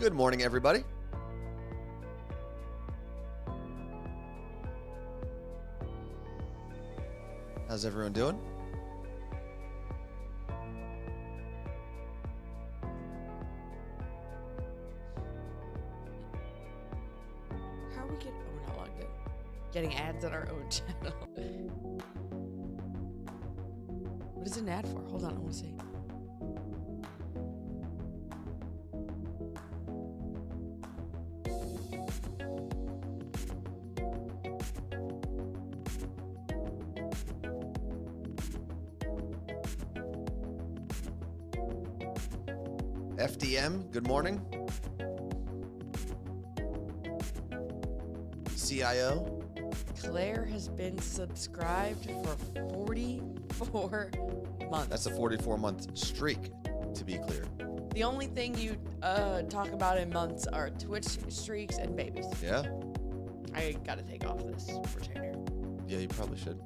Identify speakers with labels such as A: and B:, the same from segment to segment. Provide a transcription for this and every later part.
A: Good morning, everybody. How's everyone doing?
B: How are we getting? Oh, we're not logged in. Getting ads on our own channel. What is an ad for? Hold on, I want to see.
A: FDM, good morning. CIO.
B: Claire has been subscribed for 44 months.
A: That's a 44-month streak, to be clear.
B: The only thing you talk about in months are Twitch streaks and babies.
A: Yeah?
B: I gotta take off this retainer.
A: Yeah, you probably should.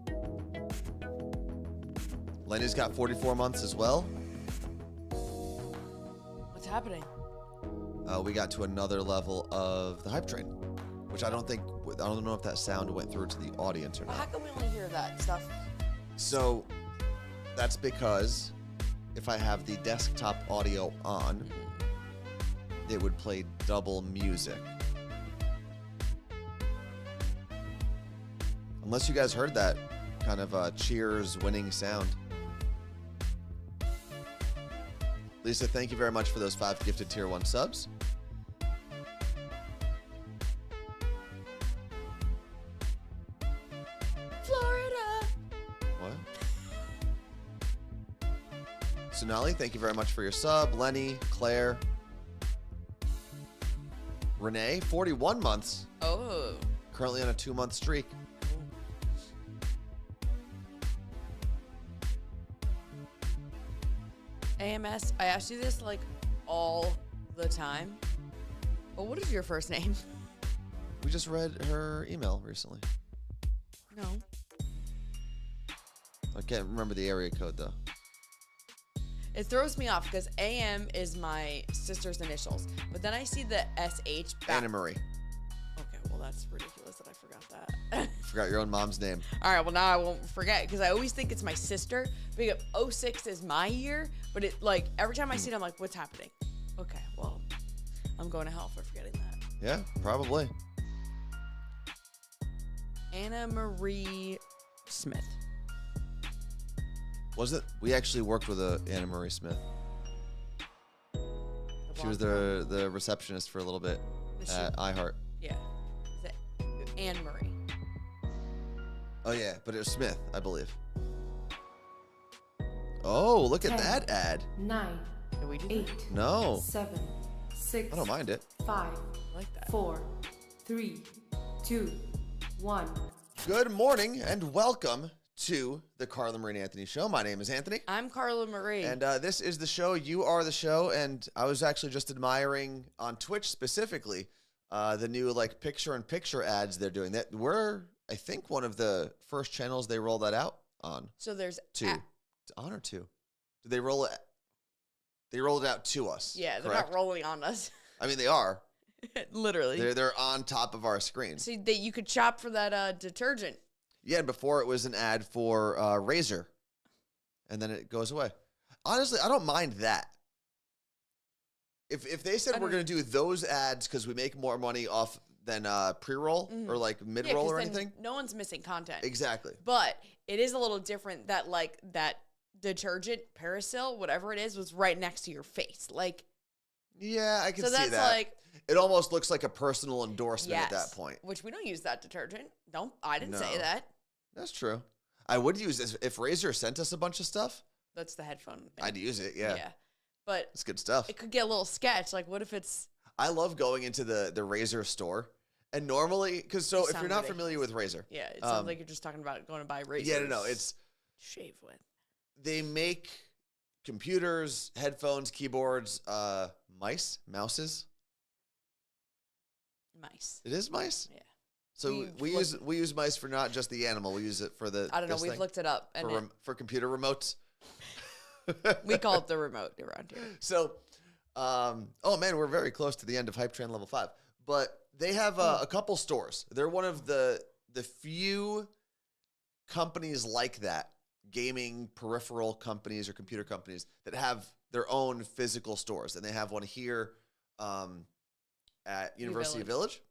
A: Lenny's got 44 months as well.
B: What's happening?
A: We got to another level of the hype train, which I don't know if that sound went through to the audience or
B: Well, how
A: not.
B: come we only hear that stuff?
A: So that's because if I have the desktop audio on, it would play double music. Unless you guys heard that kind of cheers winning sound. Lisa, thank you very much for those 5 gifted tier 1 subs.
B: Florida.
A: What? Sonali, thank you very much for your sub. Lenny, Claire, Renee, 41 months.
B: Oh.
A: Currently on a 2-month streak.
B: AMS, I ask you this like all the time. But what is your first name?
A: We just read her email recently.
B: No.
A: I can't remember the area code though.
B: It throws me off because AM is my sister's initials. But then I see the SH back.
A: Anna Marie.
B: Okay, well that's ridiculous that I forgot that.
A: Forgot your own mom's name.
B: All right, well now I won't forget because I always think it's my sister. Because 06 is my year, but it like every time I see it, I'm like, what's happening? Okay, well, I'm going to hell for forgetting that.
A: Yeah, probably.
B: Anna Marie Smith.
A: Was it? We actually worked with Anna Marie Smith. She was the receptionist for a little bit at iHeart.
B: Yeah. Is it Anne Marie?
A: Oh yeah, but it was Smith, I believe. Oh, look at that ad.
C: 9,
B: Did we do
C: 8,
B: that?
A: No,
C: 7, 6,
A: I don't mind it.
C: 5,
B: I like that.
C: 4, 3, 2, 1.
A: Good morning and welcome to the Carla Marie and Anthony Show. My name is Anthony.
B: I'm Carla Marie.
A: And this is the show. You are the show. And I was actually just admiring on Twitch specifically the new like picture-in-picture ads they're doing. That we're, I think, one of the first channels they rolled that out on.
B: So there's
A: Two. On or two? Did they roll it? They rolled it out to us.
B: Yeah, they're
A: correct?
B: not rolling on us.
A: I mean, they are.
B: Literally.
A: They're on top of our screen.
B: See, that you could shop for that detergent.
A: Yeah, and before it was an ad for Razor, and then it goes away. Honestly, I don't mind that. If they said we're going to do those ads because we make more money off than pre-roll or like mid-roll or anything.
B: No one's missing content.
A: Exactly.
B: But it is a little different that like that detergent, Parasil, whatever it is, was right next to your face. Like,
A: yeah, I can
B: so
A: see
B: that's
A: that.
B: like,
A: it almost looks like a personal endorsement at that point.
B: Which we don't use that detergent. I didn't say that.
A: That's true. I would use this if Razor sent us a bunch of stuff.
B: That's the headphone thing.
A: I'd use it. Yeah.
B: But
A: it's good stuff.
B: It could get a little sketch. Like, what if it's?
A: I love going into the Razor store. And normally, because if you're not familiar with Razor.
B: Yeah, it sounds like you're just talking about going to buy razors.
A: Yeah, no, it's.
B: Shave with.
A: They make computers, headphones, keyboards, mouses.
B: Mice.
A: It is mice?
B: Yeah.
A: So we use mice for not just the animal. We use it for the.
B: I don't know. We've looked it up. And
A: for computer remotes.
B: we call it the remote around here.
A: So Oh man, we're very close to the end of Hype Train Level 5. But they have a couple stores. They're one of the few companies like that, gaming peripheral companies or computer companies that have their own physical stores. And they have one here at University Village.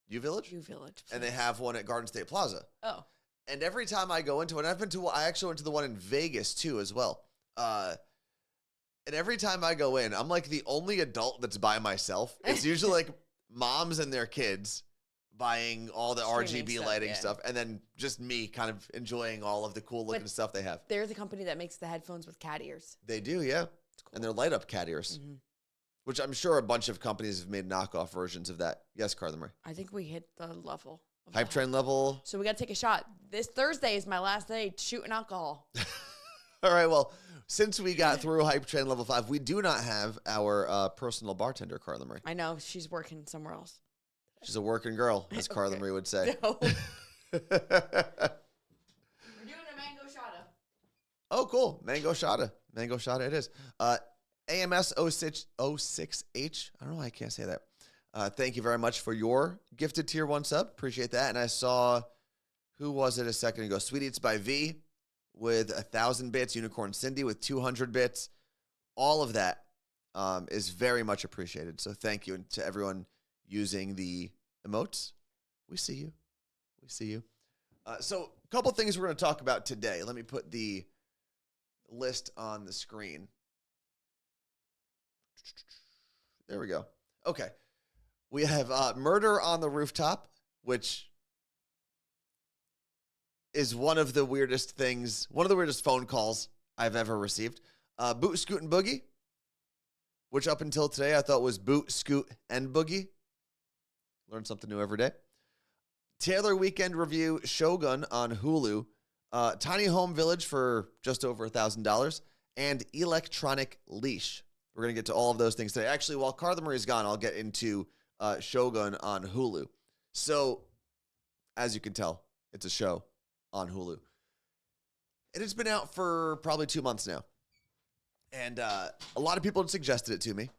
A: U Village?
B: U Village.
A: And they have one at Garden State Plaza.
B: Oh.
A: And every time I go into it, I actually went to the one in Vegas too as well. And every time I go in, I'm like the only adult that's by myself. It's usually like moms and their kids buying all the
B: Streaming
A: RGB
B: stuff,
A: lighting
B: yeah.
A: stuff, and then just me kind of enjoying all of the cool looking stuff they have.
B: They're the company that makes the headphones with cat ears.
A: They do, yeah.
B: It's cool.
A: And they're light up cat ears, which I'm sure a bunch of companies have made knockoff versions of that. Yes, Carla Marie.
B: I think we hit the level. Of
A: Hype Train level.
B: So we got to take a shot. This Thursday is my last day shooting alcohol.
A: All right, well, since we got through Hype Train level 5, we do not have our personal bartender, Carla Marie.
B: I know. She's working somewhere else.
A: She's a working girl, as Carla Marie would say.
B: No. We're doing a mango shata.
A: Oh, cool. Mango shata. Mango shata it is. AMS 06H. I don't know why I can't say that. Thank you very much for your gifted tier 1 sub. Appreciate that. And I saw, who was it a second ago? Sweet Eats by V with 1,000 bits. Unicorn Cindy with 200 bits. All of that is very much appreciated. So thank you. And to everyone using the emotes, we see you. We see you. So a couple things we're going to talk about today. Let me put the list on the screen. There we go. Okay. We have Murder on the Rooftop, which is one of the weirdest things, one of the weirdest phone calls I've ever received. Boot, Scoot, and Boogie, which up until today I thought was Boot, Scoot, and Boogie. Learn something new every day. Taylor Weekend Review, Shogun on Hulu. Tiny Home Village for just over $1,000. And Electronic Leash. We're going to get to all of those things today. Actually, while Carla Marie's gone, I'll get into Shogun on Hulu. So, as you can tell, it's a show on Hulu. And it's been out for probably 2 months now. And a lot of people had suggested it to me.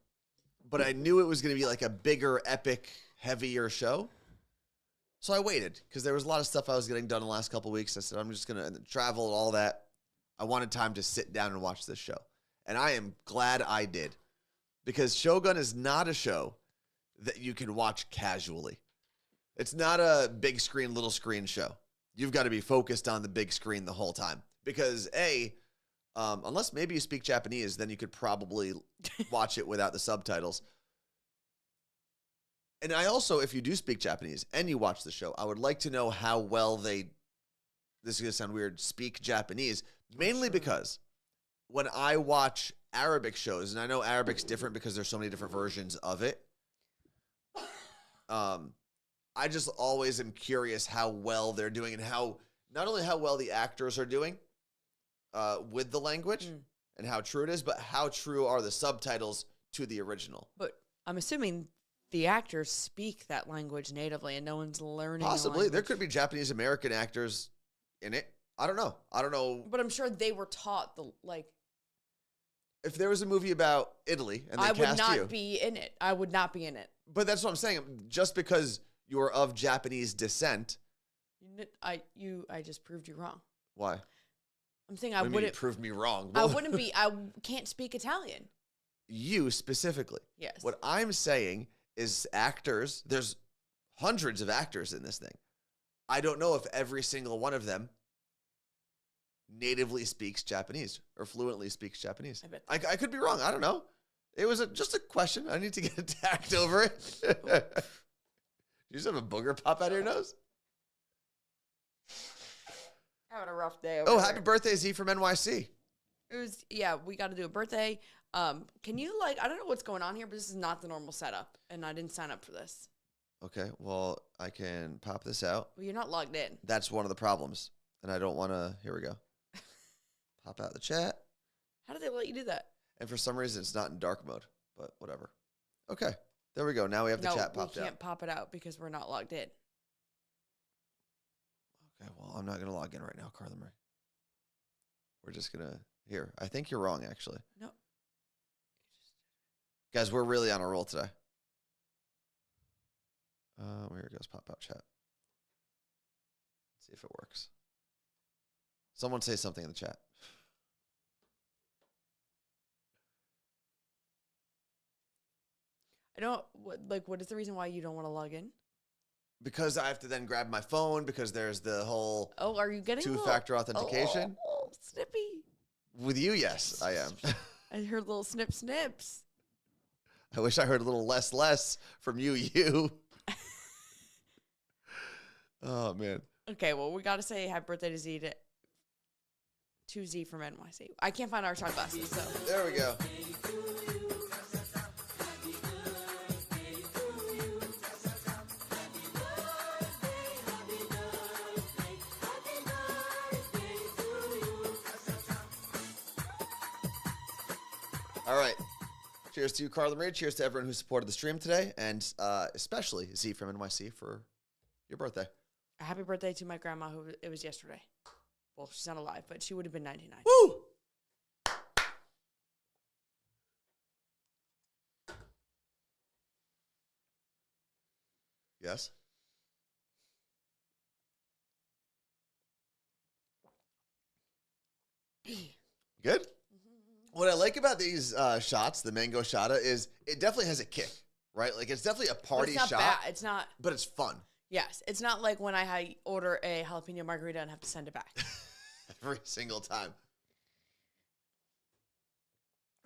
A: But I knew it was going to be like a bigger, epic, heavier show. So I waited because there was a lot of stuff I was getting done in the last couple of weeks. I said, I'm just going to travel and all that. I wanted time to sit down and watch this show. And I am glad I did. Because Shogun is not a show that you can watch casually. It's not a big screen, little screen show. You've got to be focused on the big screen the whole time. Because unless maybe you speak Japanese, then you could probably watch it without the subtitles. And I also, if you do speak Japanese and you watch the show, I would like to know how well this is going to sound weird, speak Japanese. Mainly because when I watch Arabic shows, and I know Arabic's different because there's so many different versions of it, I just always am curious how well they're doing and not only how well the actors are doing with the language and how true it is, but how true are the subtitles to the original.
B: But I'm assuming the actors speak that language natively and no one's learning.
A: Possibly. There could be Japanese American actors in it. I don't know.
B: But I'm sure they were taught
A: if there was a movie about Italy and they cast you.
B: I would not be in it. I would not be in it.
A: But that's what I'm saying. Just because you are of Japanese descent.
B: I just proved you wrong.
A: Why?
B: I'm saying
A: I wouldn't prove me wrong.
B: I wouldn't be. I can't speak Italian.
A: You specifically.
B: Yes.
A: What I'm saying is actors. There's hundreds of actors in this thing. I don't know if every single one of them natively speaks Japanese or fluently speaks Japanese. I could be wrong. I don't know. It was just a question. I need to get attacked over it. You just have a booger pop out of your nose?
B: Having a rough day.
A: Happy birthday, Z from NYC.
B: It was, we got to do a birthday. Can you I don't know what's going on here, but this is not the normal setup, and I didn't sign up for this.
A: Okay, well, I can pop this out.
B: Well, you're not logged in.
A: That's one of the problems, and I don't want to. Here we go. Pop out the chat.
B: How did they let you do that?
A: And for some reason, it's not in dark mode, but whatever. Okay, there we go. Now we have the chat popped out.
B: We can't pop it out because we're not logged in.
A: Okay, well, I'm not going to log in right now, Carla Marie. We're just going to... Here, I think you're wrong, actually.
B: No.
A: Guys, we're really on a roll today. Where goes pop-out chat? Let's see if it works. Someone say something in the chat.
B: I don't, what is the reason why you don't want to log in?
A: Because I have to then grab my phone because there's the whole
B: Oh, are you getting
A: two-factor authentication.
B: Oh, snippy.
A: With you, yes, I am.
B: I heard little snips.
A: I wish I heard a little less from you. Oh, man.
B: Okay, well, we got to say happy birthday to Z to Z from NYC. I can't find our shot glasses, so.
A: There we go. All right. Cheers to you, Carla Marie. Cheers to everyone who supported the stream today, and especially Z from NYC for your birthday.
B: Happy birthday to my grandma, who it was yesterday. Well, she's not alive, but she would have been 99.
A: Woo! Yes. Good. What I like about these shots, the mango shata, is it definitely has a kick, right? Like it's definitely a
B: But
A: party
B: it's not
A: shot,
B: bad. It's not.
A: but it's fun
B: Yes, it's not like when I order a jalapeno margarita and have to send it back.
A: every single time.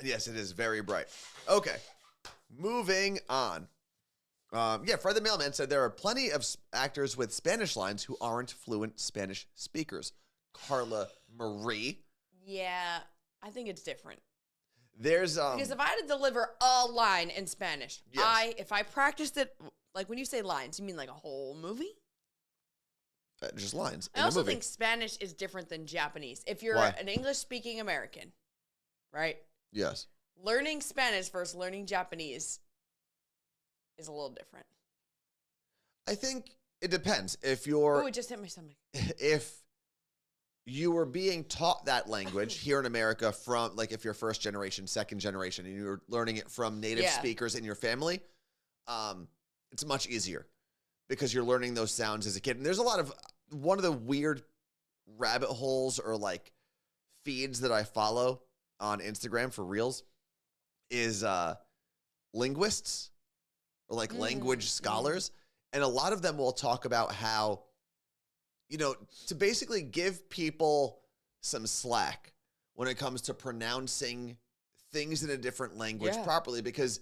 A: Yes, it is very bright. Okay, moving on. Fred the Mailman said there are plenty of actors with Spanish lines who aren't fluent Spanish speakers. Carla Marie.
B: Yeah, I think it's different.
A: There's
B: Because if I had to deliver a line in Spanish,
A: Yes.
B: if I practiced it, like when you say lines, you mean like a whole movie?
A: just lines.
B: I
A: in
B: also
A: a movie.
B: think Spanish is different than Japanese. If you're
A: Why?
B: an English-speaking American, right?
A: Yes.
B: Learning Spanish versus learning Japanese is a little different.
A: I think it depends. If you're
B: Oh, it just hit my stomach.
A: if you were being taught that language here in America from, like, if you're first generation, second generation, and you're learning it from native
B: Yeah.
A: speakers in your family, it's much easier because you're learning those sounds as a kid. And there's a lot of, one of the weird rabbit holes or like feeds that I follow on Instagram for Reels is linguists or like language scholars. And a lot of them will talk about how, to basically give people some slack when it comes to pronouncing things in a different language
B: Yeah.
A: properly, because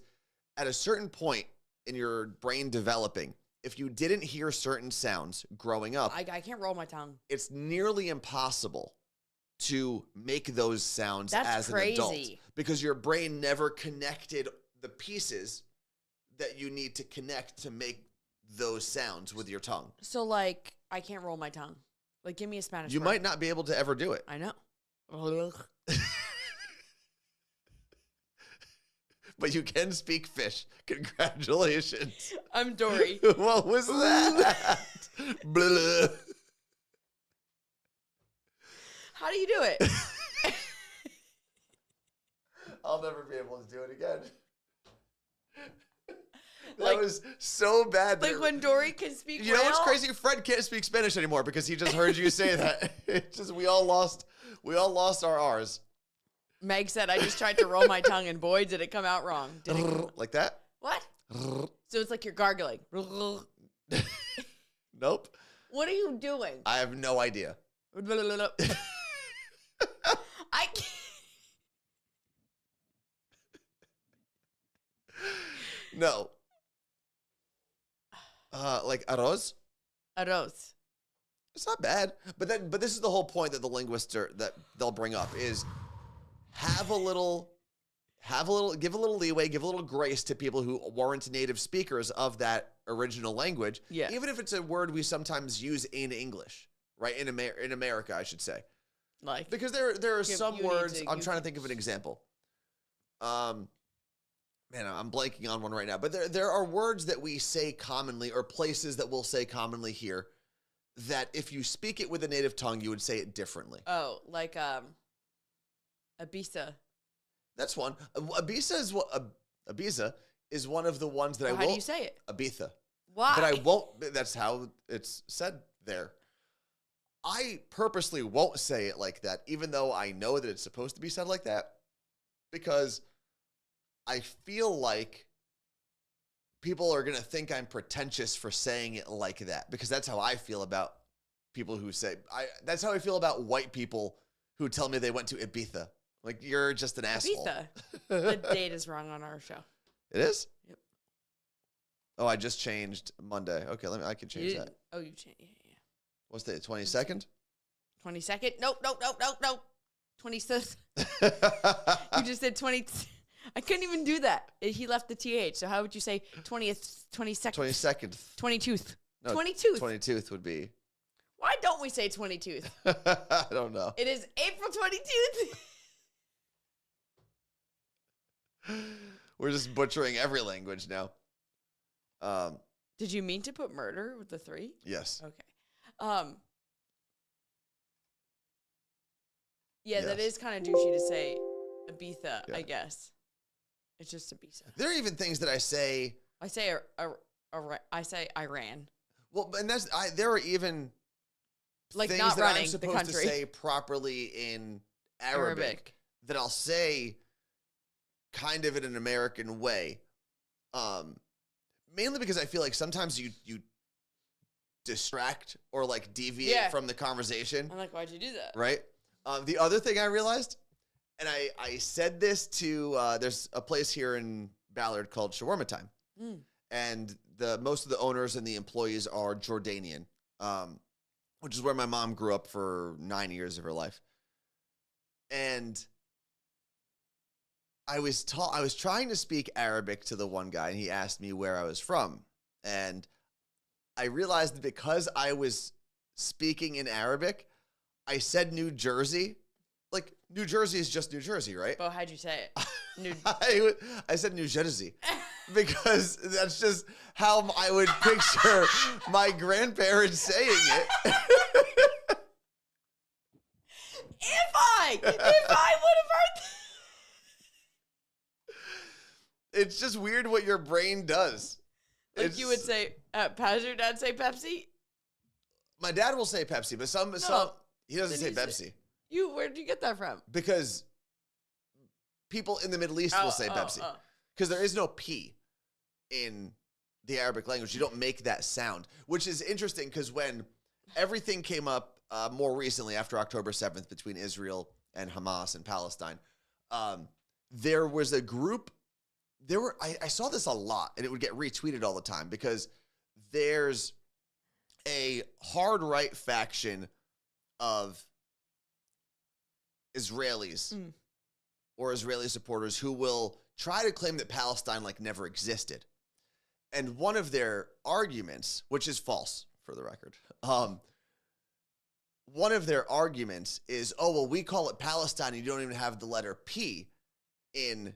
A: at a certain point in your brain developing, if you didn't hear certain sounds growing up,
B: I can't roll my tongue.
A: it's nearly impossible to make those sounds
B: That's
A: as an adult
B: crazy.
A: because your brain never connected the pieces that you need to connect to make those sounds with your tongue.
B: So, like, I can't roll my tongue. Like, give me a Spanish
A: You
B: word.
A: might not be able to ever do it.
B: I know.
A: But you can speak fish. Congratulations.
B: I'm Dory.
A: What was that? Blah.
B: How do you do it?
A: I'll never be able to do it again. That
B: Like-
A: was so bad.
B: Like when Dory can speak
A: You know what's
B: whale?
A: crazy? Fred can't speak Spanish anymore because he just heard you say that. It's just we all lost our R's.
B: Meg said I just tried to roll my tongue and boy, did it come out wrong. Did it come
A: Like that?
B: What? So it's like you're gargling.
A: Nope.
B: What are you doing?
A: I have no idea.
B: I can't.
A: No. Like arroz?
B: Arroz.
A: It's not bad. But this is the whole point that the linguists that they'll bring up is give a little leeway, give a little grace to people who weren't native speakers of that original language.
B: Yeah.
A: Even if it's a word we sometimes use in English, right? In America, I should say.
B: Like,
A: Because there are some
B: you need
A: words,
B: to-
A: I'm
B: you
A: trying to think of an example. Man, I'm blanking on one right now. But there are words that we say commonly, or places that we'll say commonly here, that if you speak it with a native tongue, you would say it differently.
B: oh, like Ibiza.
A: That's one. Ibiza is what Ibiza is one of the ones that I
B: How
A: will.
B: do you say it?
A: Ibiza.
B: Why?
A: But I won't. That's how it's said there. I purposely won't say it like that, even though I know that it's supposed to be said like that, because I feel like people are going to think I'm pretentious for saying it like that, because that's how I feel about people who say, that's how I feel about white people who tell me they went to Ibiza. Like, you're just an asshole.
B: Ibiza. The date is wrong on our show.
A: It is?
B: Yep.
A: Oh, I just changed Monday. Okay, I can change that.
B: Oh, you changed. Yeah.
A: What's the 22nd?
B: 22nd? Nope. 25th. You just said 20. I couldn't even do that. He left the TH. So how would you say 20th, 22nd?
A: 22nd.
B: 22th.
A: No,
B: 22th.
A: 22th would be.
B: Why don't we say 22th?
A: I don't know.
B: It is April 22nd.
A: We're just butchering every language now.
B: Did you mean to put murder with the 3?
A: Yes.
B: Okay. Yeah, that
A: Yes.
B: is kind of douchey to say Ibiza,
A: Yeah.
B: I guess. It's just Ibiza.
A: There are even things that I say.
B: I say I say Iran.
A: Well, and there are even
B: Like
A: things
B: not
A: that
B: running
A: I'm
B: the
A: supposed
B: country.
A: to say properly in Arabic that I'll say kind of in an American way. Mainly because I feel like sometimes you distract or like deviate from the conversation.
B: I'm like, why'd you do that?
A: Right? The other thing I realized, and I said this to, there's a place here in Ballard called Shawarma Time. And most of the owners and the employees are Jordanian, which is where my mom grew up for 9 years of her life. And I was trying to speak Arabic to the one guy, and he asked me where I was from. And I realized that because I was speaking in Arabic, I said New Jersey. Like, New Jersey is just New Jersey, right?
B: But how'd you say it?
A: I said New Jersey because that's just how I would picture my grandparents saying it.
B: If I would have heard
A: It's just weird what your brain does.
B: like you would say, does your dad say Pepsi?
A: My dad will say Pepsi, but some he doesn't say
B: Then
A: Pepsi.
B: Where did you get that from?
A: Because people in the Middle East will say Pepsi. Because there is no P in the Arabic language. You don't make that sound, which is interesting because when everything came up more recently after October 7th between Israel and Hamas and Palestine, there was a group. I saw this a lot, and it would get retweeted all the time because there's a hard right faction of Israelis or Israeli supporters who will try to claim that Palestine like never existed. And one of their arguments, which is false for the record, one of their arguments is, oh, well, we call it Palestine, and you don't even have the letter P in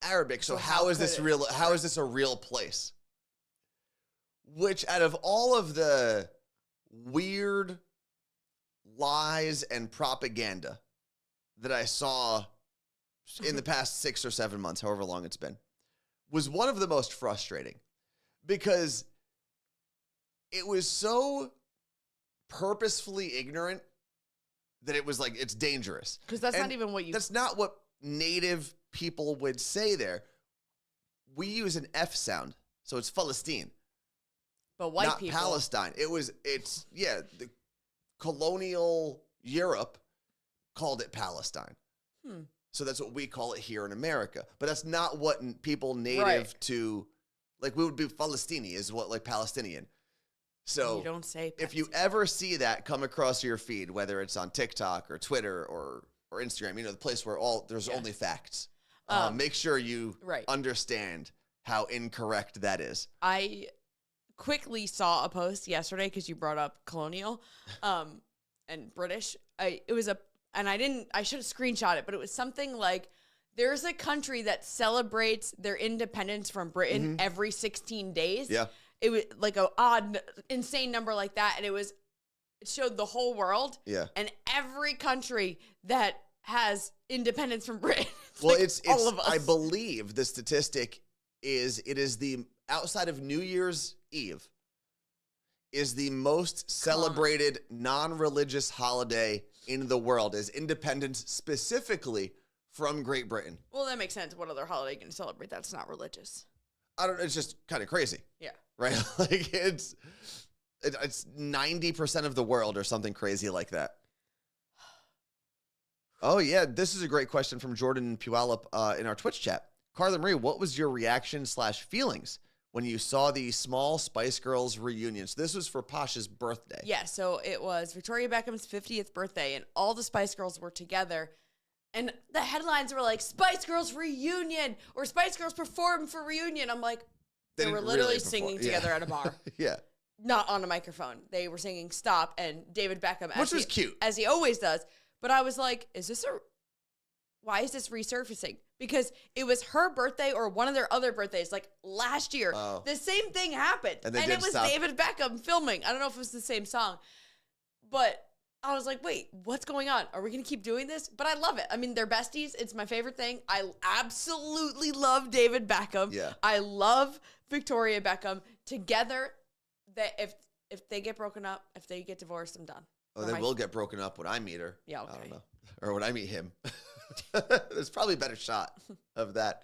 A: Arabic, so how is this real? How is this a real place? Which, out of all of the weird lies and propaganda that I saw in the past 6 or 7 months, however long it's been, was one of the most frustrating because it was so purposefully ignorant that it was like, it's dangerous.
B: Because that's not even what you...
A: That's not what native people would say there. We use an F sound, so it's Palestine.
B: But white
A: not
B: people...
A: Palestine. The colonial Europe called it Palestine. So that's what we call it here in America. But that's not what people native to, like, we would be Palestini is what, like, Palestinian. So
B: you don't say Pepsi.
A: If you ever see that come across your feed, whether it's on TikTok or Twitter or Instagram, the place where there's only facts. Make sure you understand how incorrect that is.
B: I quickly saw a post yesterday because you brought up colonial and British. I should have screenshot it, but it was something like there's a country that celebrates their independence from Britain every 16 days.
A: Yeah.
B: It was like an odd, insane number like that. And it showed the whole world.
A: Yeah.
B: And every country that has independence from Britain.
A: Well,
B: like
A: it's
B: all of us.
A: I believe the statistic is it is the outside of New Year's Eve is the most celebrated non-religious holiday in the world as independence specifically from Great Britain.
B: Well, that makes sense. What other holiday can you celebrate that's not religious?
A: I don't. It's just kind of crazy.
B: Yeah.
A: Right. Like it's 90% of the world or something crazy like that. Oh yeah, this is a great question from Jordan Puyallup in our Twitch chat. Carla Marie, what was your reaction / feelings when you saw the small Spice Girls reunion? So this was for Pasha's birthday.
B: Yeah, so it was Victoria Beckham's 50th birthday, and all the Spice Girls were together. And the headlines were like, Spice Girls reunion, or Spice Girls perform for reunion. I'm like, they were
A: didn't
B: literally
A: really
B: singing
A: perform.
B: together at a bar.
A: Yeah.
B: Not on a microphone. They were singing Stop, and David Beckham,
A: Which was cute.
B: as he always does. But I was like, why is this resurfacing? Because it was her birthday or one of their other birthdays, like last year.
A: Oh.
B: The same thing happened.
A: And
B: it was
A: stop.
B: David Beckham filming. I don't know if it was the same song. But I was like, wait, what's going on? Are we going to keep doing this? But I love it. I mean, they're besties. It's my favorite thing. I absolutely love David Beckham.
A: Yeah.
B: I love Victoria Beckham. Together, that if they get broken up, if they get divorced, I'm done.
A: Oh, they will get broken up when I meet her.
B: Yeah, okay.
A: I don't know. Or when I meet him. There's probably a better shot of that.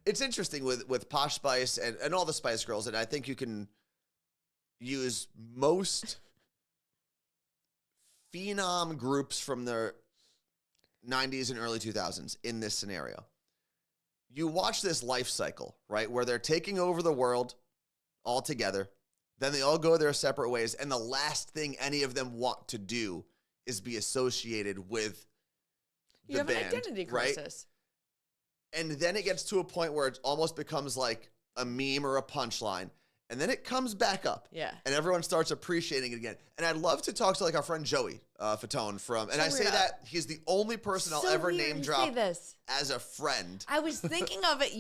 A: It's interesting with Posh Spice and all the Spice Girls, and I think you can use most phenom groups from the 90s and early 2000s in this scenario. You watch this life cycle, right, where they're taking over the world all together. Then they all go their separate ways, and the last thing any of them want to do is be associated with
B: You
A: the
B: have
A: band,
B: an identity
A: right?
B: crisis.
A: And then it gets to a point where it almost becomes like a meme or a punchline, and then it comes back up.
B: Yeah.
A: And everyone starts appreciating it again. And I'd love to talk to like our friend Joey Fatone from, and
B: So
A: I say
B: weird.
A: that he's the only person I'll
B: So
A: ever
B: weird
A: name
B: you
A: drop
B: say this.
A: as a friend.
B: I was thinking of it,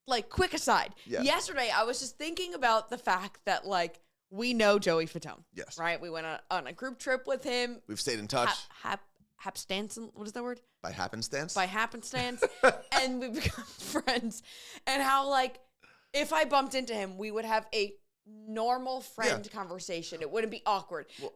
B: like, quick aside.
A: Yeah.
B: Yesterday, I was just thinking about the fact that, like, we know Joey Fatone.
A: Yes.
B: Right? We went on a group trip with him.
A: We've stayed in touch
B: Hapstance, what is that word?
A: by happenstance.
B: By happenstance. And we become friends. And how, like, if I bumped into him, we would have a normal friend conversation. It wouldn't be awkward.
A: Well-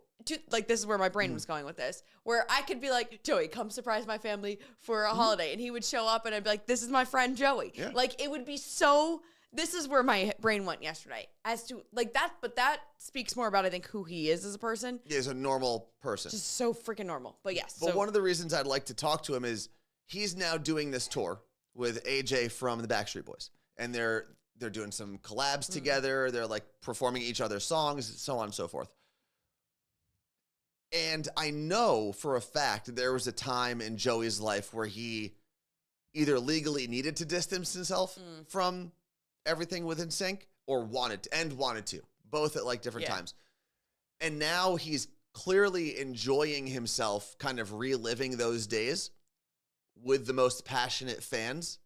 B: Like, this is where my brain was going with this, where I could be like, Joey, come surprise my family for a holiday. And he would show up and I'd be like, this is my friend Joey.
A: Yeah.
B: Like, it would be so, this is where my brain went yesterday as to like that. But that speaks more about, I think, who he is as a person.
A: Yeah, he's a normal person.
B: Just so freaking normal. But yes.
A: But
B: so,
A: one of the reasons I'd like to talk to him is he's now doing this tour with AJ from the Backstreet Boys. And they're doing some collabs together. They're like performing each other's songs, so on and so forth. And I know for a fact there was a time in Joey's life where he either legally needed to distance himself from everything with NSYNC or wanted to, both at like different times. And now he's clearly enjoying himself, kind of reliving those days with the most passionate fans.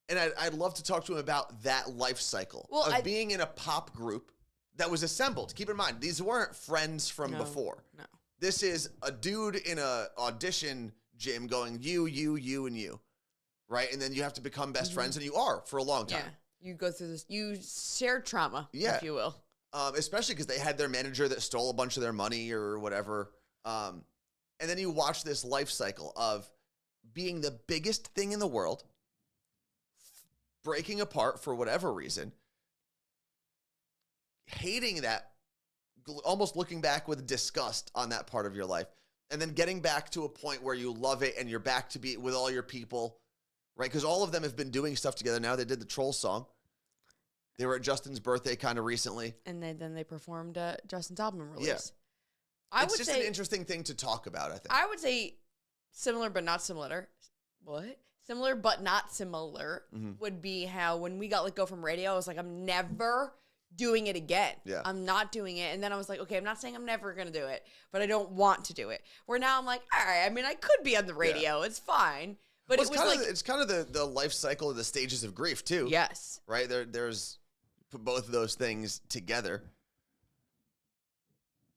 A: And I'd love to talk to him about that life cycle of being in a pop group that was assembled. Keep in mind, these weren't friends from before.
B: No.
A: This is a dude in a audition gym going, you, and you, right? And then you have to become best friends, and you are for a long time.
B: Yeah. You go through this, you shared trauma, if you will.
A: Especially because they had their manager that stole a bunch of their money or whatever. And then you watch this life cycle of being the biggest thing in the world, breaking apart for whatever reason, hating that, almost looking back with disgust on that part of your life, and then getting back to a point where you love it and you're back to be with all your people, right? Because all of them have been doing stuff together now. They did the Troll song. They were at Justin's birthday kind of recently.
B: And then they performed Justin's album release.
A: Yeah. It's just an interesting thing to talk about, I think.
B: I would say similar but not similar. What? Similar but not similar would be how when we got let go from radio, I was like, I'm never doing it again.
A: Yeah.
B: I'm not doing it. And then I was like, okay, I'm not saying I'm never going to do it, but I don't want to do it. Where now I'm like, all right, I mean, I could be on the radio. It's fine. But
A: Well,
B: it was like,
A: it's kind of the life cycle of the stages of grief too.
B: yes.
A: Right? There's put both of those things together.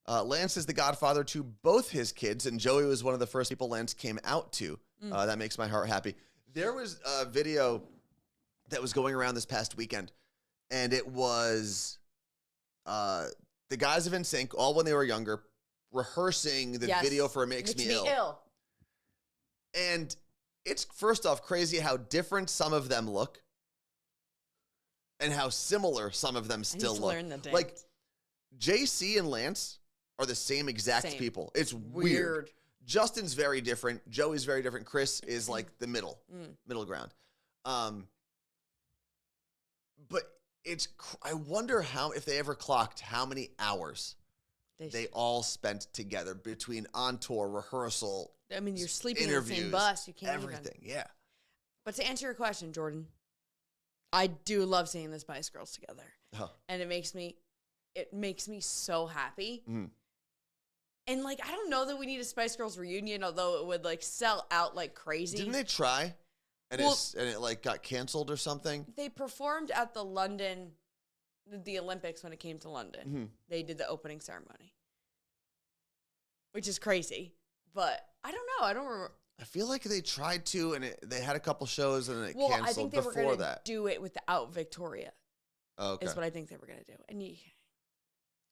A: Lance is the godfather to both his kids, and Joey was one of the first people Lance came out to. That makes my heart happy. There was a video that was going around this past weekend, and it was the guys of NSYNC, all when they were younger, rehearsing the video for Makes Me Ill. And it's, first off, crazy how different some of them look and how similar some of them still look. Like, JC and Lance are the same exact people. It's weird. Justin's very different. Joey's very different. Chris is like the middle ground. But I wonder if they ever clocked how many hours they all spent together between on tour, rehearsal. I mean,
B: you're sleeping in the same bus. You can't
A: everything. Yeah.
B: But to answer your question, Jordan, I do love seeing the Spice Girls together, and it makes me so happy. And like, I don't know that we need a Spice Girls reunion, although it would like sell out like crazy.
A: Didn't they try? And it like got canceled or something? They
B: performed at the Olympics when it came to London. They did the opening ceremony, which is crazy. But I don't know. I don't remember.
A: I feel like they tried to, and they had a couple shows, and it canceled before that.
B: I think they were going to do it without Victoria.
A: Oh, okay.
B: Is what I think they were going to do. And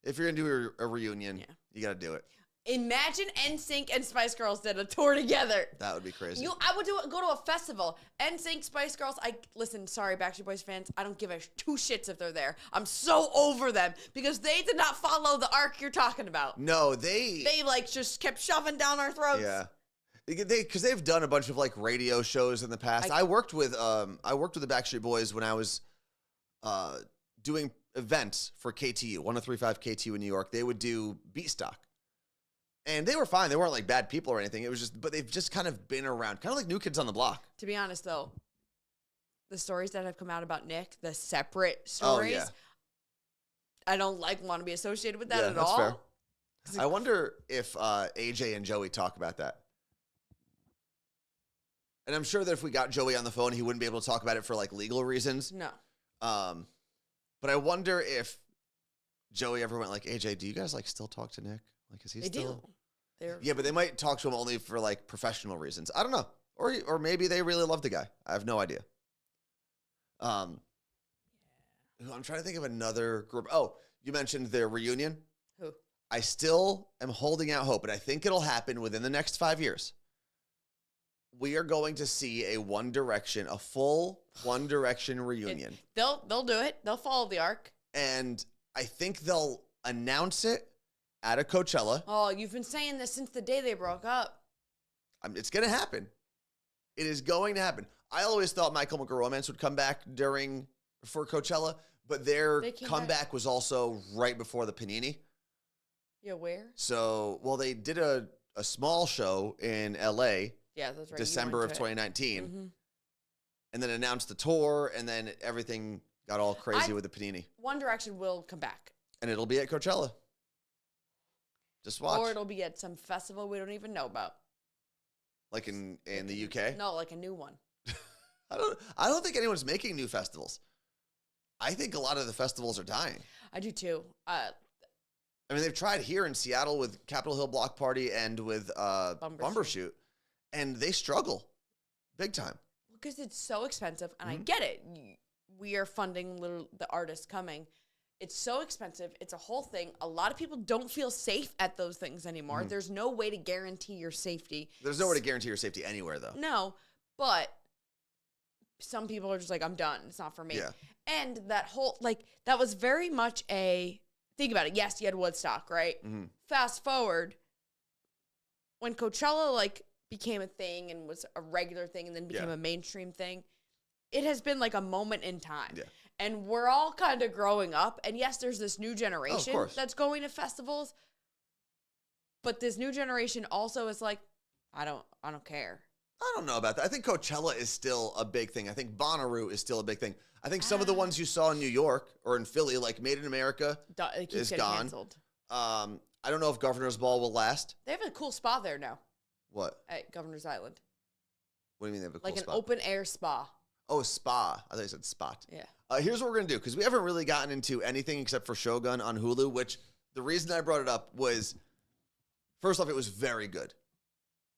A: if you're going to do a reunion, you got to do it.
B: Imagine NSYNC and Spice Girls did a tour together.
A: That would be crazy.
B: I would go to a festival. NSYNC, Spice Girls. Sorry, Backstreet Boys fans. I don't give a two shits if they're there. I'm so over them because they did not follow the arc you're talking about.
A: No, they
B: like just kept shoving down our throats.
A: Yeah, because they've done a bunch of like radio shows in the past. I worked with the Backstreet Boys when I was doing events for KTU 103.5 KTU in New York. They would do Beat Stock. And they were fine. They weren't like bad people or anything. It was just, but they've just kind of been around, kind of like New Kids on the Block.
B: To be honest, though, the stories that have come out about Nick, the separate stories, I don't want to be associated with that at all. Fair.
A: I wonder if AJ and Joey talk about that. And I'm sure that if we got Joey on the phone, he wouldn't be able to talk about it for like legal reasons.
B: No.
A: But I wonder if Joey ever went like, AJ, do you guys like still talk to Nick? Like, is he still? Yeah, but they might talk to him only for like professional reasons. I don't know, or maybe they really love the guy. I have no idea. I'm trying to think of another group. Oh, you mentioned their reunion.
B: Who?
A: I still am holding out hope, and I think it'll happen within the next 5 years. We are going to see a full One Direction reunion.
B: They'll do it. They'll follow the arc,
A: and I think they'll announce it at a Coachella.
B: Oh, you've been saying this since the day they broke up.
A: It's going to happen. It is going to happen. I always thought My Chemical Romance would come back for Coachella, but their comeback was also right before the Panini.
B: Yeah, where?
A: So, they did a small show in LA.
B: Yeah, that's right.
A: December of 2019. And then announced the tour, and then everything got all crazy with the Panini.
B: One Direction will come back.
A: And it'll be at Coachella. Just watch.
B: Or it'll be at some festival we don't even know about.
A: Like in the UK?
B: No, like a new one.
A: I don't think anyone's making new festivals. I think a lot of the festivals are dying.
B: I do too.
A: I mean, they've tried here in Seattle with Capitol Hill Block Party and with Bumbershoot, and they struggle big time.
B: Because it's so expensive, and I get it. We are funding the artists coming. It's so expensive. It's a whole thing. A lot of people don't feel safe at those things anymore. There's no way to guarantee your safety.
A: There's no way to guarantee your safety anywhere, though.
B: No, but some people are just like, I'm done. It's not for me.
A: Yeah.
B: And that whole, that was very much think about it. Yes, you had Woodstock, right? Fast forward, when Coachella, became a thing and was a regular thing and then became a mainstream thing, it has been a moment in time. Yeah. And we're all kind of growing up. And yes, there's this new generation that's going to festivals. But this new generation also is I don't care.
A: I don't know about that. I think Coachella is still a big thing. I think Bonnaroo is still a big thing. I think some of the ones you saw in New York or in Philly, like Made in America, is gone. Canceled. I don't know if Governor's Ball will last.
B: They have a cool spa there now.
A: What?
B: At Governor's Island.
A: What do you mean they have a cool
B: spa?
A: Like
B: an open air spa.
A: Oh, spa. I thought you said spot.
B: Yeah.
A: Here's what we're going to do, because we haven't really gotten into anything except for Shogun on Hulu, which the reason I brought it up was, first off, it was very good.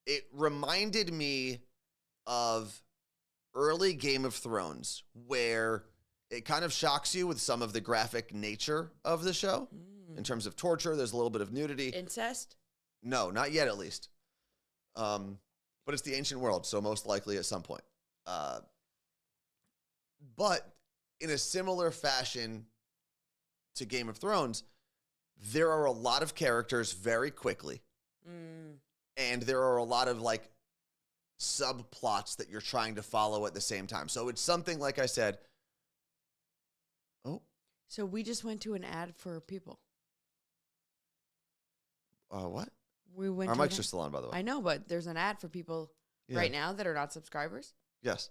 A: It reminded me of early Game of Thrones where it kind of shocks you with some of the graphic nature of the show in terms of torture. There's a little bit of nudity.
B: Incest?
A: No, not yet, at least. But it's the ancient world, so most likely at some point. But in a similar fashion to Game of Thrones, there are a lot of characters very quickly. And there are a lot of like subplots that you're trying to follow at the same time. So it's something, like I said. Oh.
B: So we just went to an ad for people.
A: What?
B: We went.
A: Our
B: to
A: mics are still on, by the way.
B: I know, but there's an ad for people right now that are not subscribers.
A: Yes.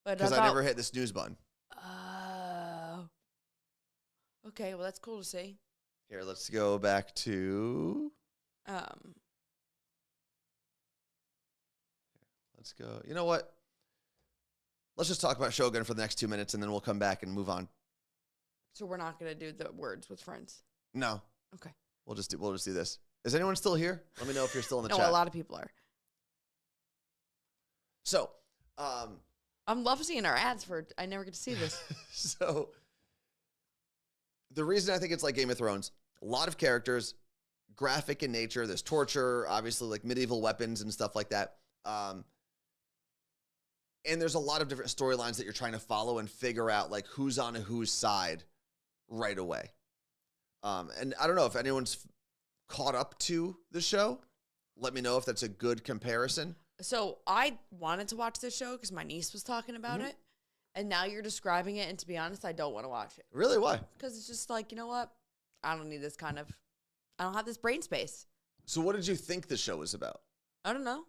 B: But
A: because I never hit the snooze button.
B: Oh. Okay, well that's cool to see.
A: Here, let's go back to. Let's go. You know what? Let's just talk about Shogun for the next 2 minutes, and then we'll come back and move on.
B: So we're not gonna do the words with friends.
A: No.
B: Okay.
A: We'll just do this. Is anyone still here? Let me know if you're still in the
B: no,
A: chat.
B: a lot of people are.
A: So,
B: I'm love seeing our ads for. I never get to see this.
A: So, the reason I think it's like Game of Thrones, a lot of characters, graphic in nature. There's torture, obviously, like medieval weapons and stuff like that. And there's a lot of different storylines that you're trying to follow and figure out like who's on whose side right away. And I don't know if anyone's caught up to the show. Let me know if that's a good comparison.
B: So I wanted to watch this show because my niece was talking about it. And now you're describing it. And to be honest, I don't want to watch it.
A: Really? Why?
B: Because it's just like, you know what? I don't need this kind of, I don't have this brain space.
A: So what did you think the show was about?
B: I don't know.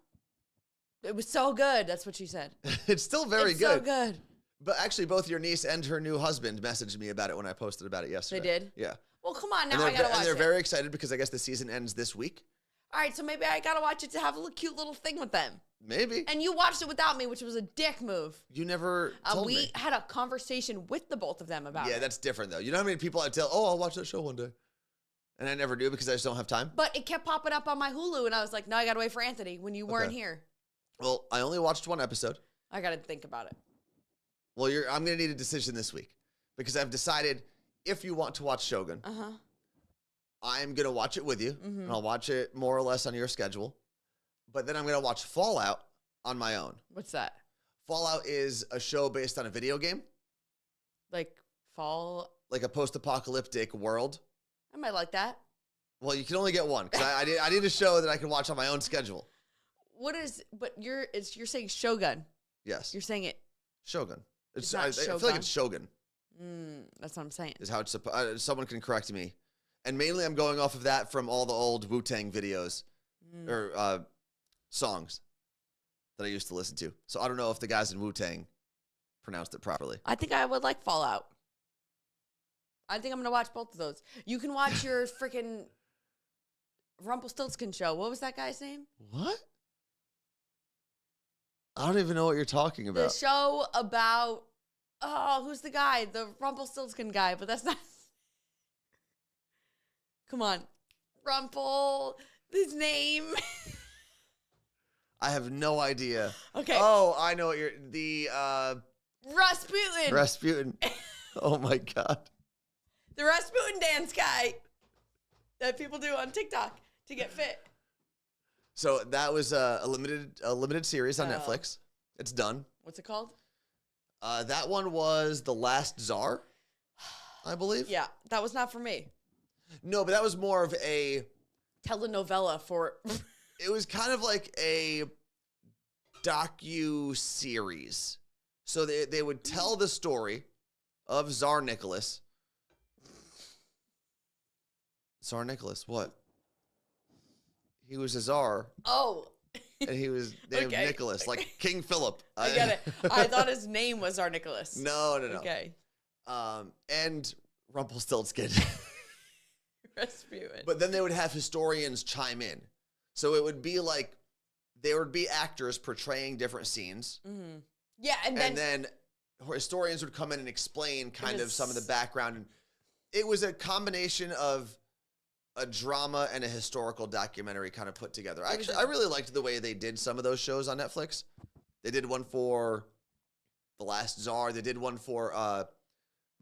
B: It was so good. That's what she said.
A: It's still very
B: it's
A: good.
B: so good.
A: But actually, both your niece and her new husband messaged me about it when I posted about it yesterday.
B: They did?
A: Yeah.
B: Well, come on. Now
A: and
B: I got to watch
A: And they're
B: it.
A: very excited because I guess the season ends this week.
B: All right. So maybe I got to watch it to have a cute little thing with them.
A: Maybe.
B: And you watched it without me, which was a dick move.
A: You never told
B: we
A: me.
B: had a conversation with the both of them about it.
A: Yeah, that's different, though. You know how many people I tell, I'll watch that show one day. And I never do because I just don't have time.
B: But it kept popping up on my Hulu, and I was like, no, I got to wait for Anthony when you weren't here.
A: Well, I only watched one episode.
B: I got to think about it.
A: Well, I'm going to need a decision this week because I've decided if you want to watch Shogun, I'm going to watch it with you, and I'll watch it more or less on your schedule. But then I'm going to watch Fallout on my own.
B: What's that?
A: Fallout is a show based on a video game.
B: Like
A: Like a post-apocalyptic world.
B: I might like that.
A: Well, you can only get one because I need a show that I can watch on my own schedule.
B: But you're saying Shogun.
A: Yes.
B: You're saying it.
A: Shogun.
B: It's not
A: I feel like
B: Shogun.
A: it's Shogun.
B: That's what I'm saying.
A: Is how it's someone can correct me. And mainly I'm going off of that from all the old Wu-Tang videos or songs that I used to listen to. So I don't know if the guys in Wu-Tang pronounced it properly.
B: I think I would like Fallout. I think I'm going to watch both of those. You can watch your freaking Rumpelstiltskin show. What was that guy's name?
A: What? I don't even know what you're talking about.
B: The show about, who's the guy? The Rumpelstiltskin guy, but that's not. Come on. His name.
A: I have no idea.
B: Okay.
A: Oh, I know what
B: Rasputin.
A: Rasputin. Oh my God.
B: The Rasputin dance guy that people do on TikTok to get fit.
A: So that was a limited series on Netflix. It's done.
B: What's it called?
A: That one was The Last Tsar, I believe.
B: Yeah, that was not for me.
A: No, but that was more of a
B: telenovela for.
A: It was kind of like a docu-series. So they would tell the story of Tsar Nicholas. Tsar Nicholas, what? He was a czar.
B: Oh.
A: And he was named Nicholas, like King Philip.
B: I get it. I thought his name was Tsar Nicholas.
A: No.
B: Okay.
A: And Rumpelstiltskin.
B: Rasputin.
A: But then they would have historians chime in. So it would be like, there would be actors portraying different scenes.
B: Mm-hmm. Yeah, and
A: then historians would come in and explain kind of some of the background. And it was a combination of a drama and a historical documentary kind of put together. Actually, I really liked the way they did some of those shows on Netflix. They did one for The Last Tsar. They did one for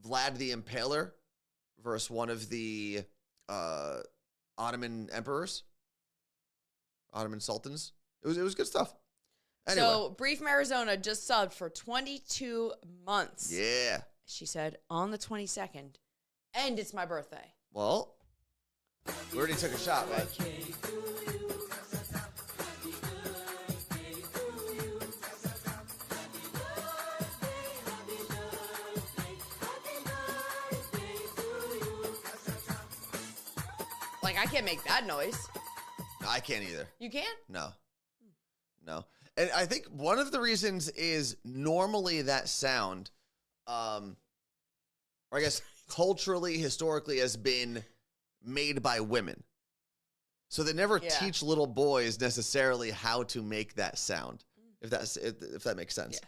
A: Vlad the Impaler versus one of the Ottoman emperors, Ottoman sultans. It was good stuff. Anyway.
B: So, Brief from Arizona just subbed for 22 months.
A: Yeah.
B: She said, on the 22nd, and it's my birthday.
A: Well, we already took a shot, right?
B: Like, I can't make that noise.
A: No, I can't either.
B: You can't?
A: No. And I think one of the reasons is normally that sound, or I guess culturally, historically, has been made by women. So they never teach little boys necessarily how to make that sound, if that makes sense.
B: Yeah.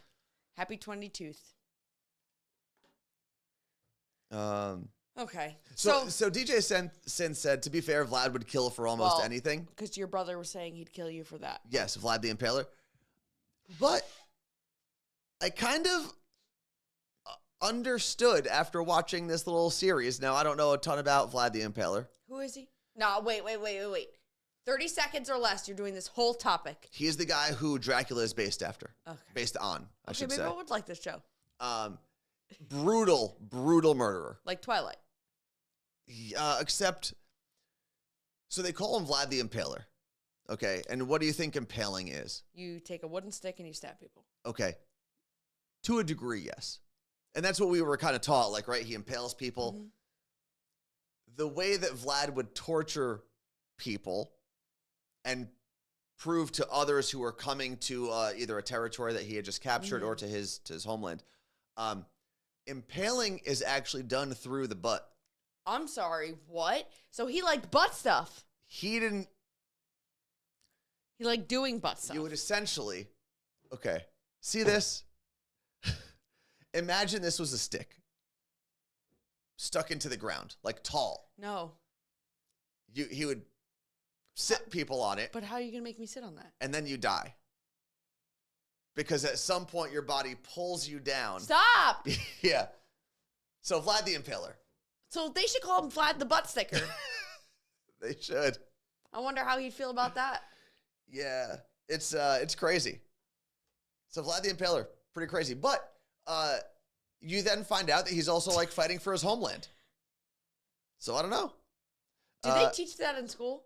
B: Happy 22nd. Okay.
A: So DJ Sin said, to be fair, Vlad would kill for almost anything.
B: Because your brother was saying he'd kill you for that.
A: Yes, Vlad the Impaler. But I kind of understood after watching this little series. Now, I don't know a ton about Vlad the Impaler.
B: Who is he? No, wait. 30 seconds or less, you're doing this whole topic.
A: He's the guy who Dracula is based after. Okay. Based on, I should say.
B: Maybe I would like this show.
A: Brutal murderer.
B: Like Twilight.
A: Except, so they call him Vlad the Impaler. Okay, and what do you think impaling is?
B: You take a wooden stick and you stab people.
A: Okay, to a degree, yes. And that's what we were kind of taught, like, right? He impales people. Mm-hmm. The way that Vlad would torture people and prove to others who were coming to either a territory that he had just captured or to his homeland, impaling is actually done through the butt.
B: I'm sorry, what? So he liked butt stuff.
A: He didn't.
B: He liked doing butt stuff.
A: You would essentially, okay, see this? Imagine this was a stick stuck into the ground, like tall.
B: No.
A: He would sit people on it.
B: But how are you going to make me sit on that?
A: And then you die. Because at some point your body pulls you down.
B: Stop!
A: Yeah. So Vlad the Impaler.
B: So they should call him Vlad the Butt Sticker.
A: They should.
B: I wonder how he'd feel about that.
A: Yeah, it's crazy. So Vlad the Impaler, pretty crazy. But you then find out that he's also like fighting for his homeland. So I don't know.
B: Did they teach that in school?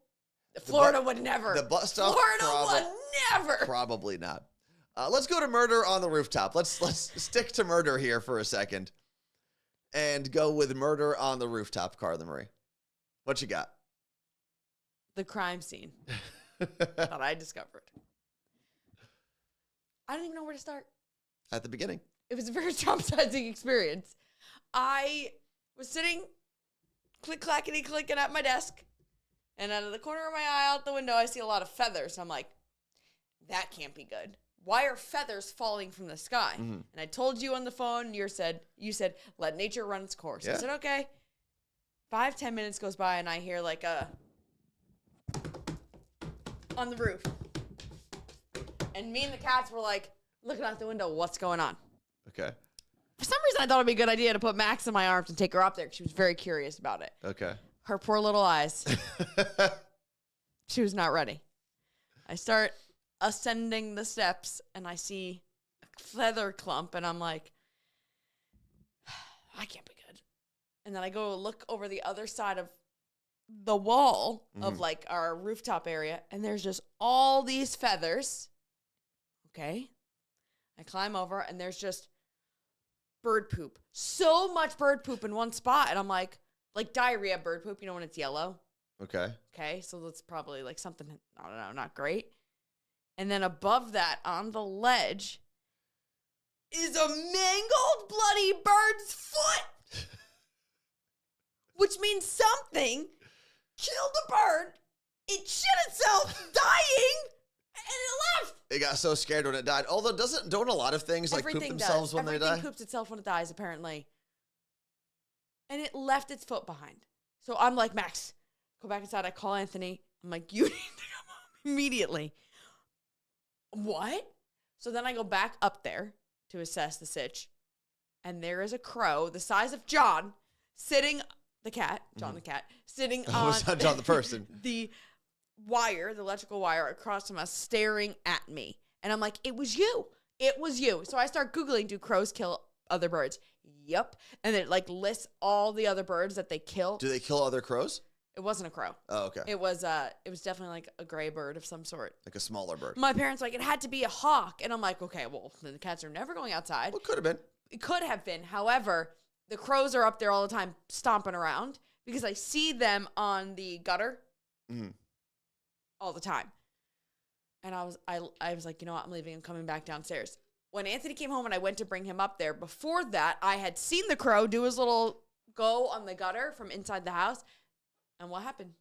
B: Florida would never.
A: The butt stuff.
B: Florida would never.
A: Probably not. Let's go to Murder on the Rooftop. Let's stick to murder here for a second, and go with Murder on the Rooftop. Carla Marie, what you got?
B: The crime scene that I discovered. I don't even know where to start.
A: At the beginning.
B: It was a very traumatizing experience. I was sitting, click-clackety-clicking at my desk, and out of the corner of my eye out the window, I see a lot of feathers. I'm like, that can't be good. Why are feathers falling from the sky? Mm-hmm. And I told you on the phone, you said, let nature run its course. Yeah. I said, okay. 5-10 minutes goes by, and I hear like a on the roof. And me and the cats were like looking out the window, what's going on?
A: Okay.
B: For some reason, I thought it'd be a good idea to put Max in my arms and take her up there because she was very curious about it.
A: Okay.
B: Her poor little eyes. She was not ready. I start ascending the steps, and I see a feather clump, and I'm like, I can't be good. And then I go look over the other side of the wall of like our rooftop area, and there's just all these feathers. Okay. I climb over, and there's just bird poop. So much bird poop in one spot. And I'm like diarrhea bird poop, you know, when it's yellow.
A: Okay.
B: Okay. So that's probably like something, I don't know, not great. And then above that, on the ledge, is a mangled, bloody bird's foot. Which means something killed the bird. It shit itself, dying, and it left.
A: It got so scared when it died. Although don't a lot of things like
B: Everything
A: poop themselves
B: does.
A: when they die?
B: Everything poops itself when it dies, apparently. And it left its foot behind. So I'm like, Max, go back inside. I call Anthony. I'm like, you need to come home immediately. What? So then I go back up there to assess the sitch. And there is a crow the size of John sitting, the cat, John the cat, sitting
A: Oh,
B: on
A: it's not John the person.
B: the wire, the electrical wire across from us, staring at me. And I'm like, it was you. It was you. So I start Googling, do crows kill other birds? Yep. And it like lists all the other birds that they kill.
A: Do they kill other crows?
B: It wasn't a crow.
A: Oh, okay.
B: It was definitely like a gray bird of some sort.
A: Like a smaller bird.
B: My parents were like, it had to be a hawk. And I'm like, okay, well, then the cats are never going outside.
A: Well, it could have been.
B: It could have been. However, the crows are up there all the time stomping around because I see them on the gutter all the time. And I was like, you know what? I'm leaving. I'm coming back downstairs. When Anthony came home and I went to bring him up there, before that, I had seen the crow do his little go on the gutter from inside the house. And what happened?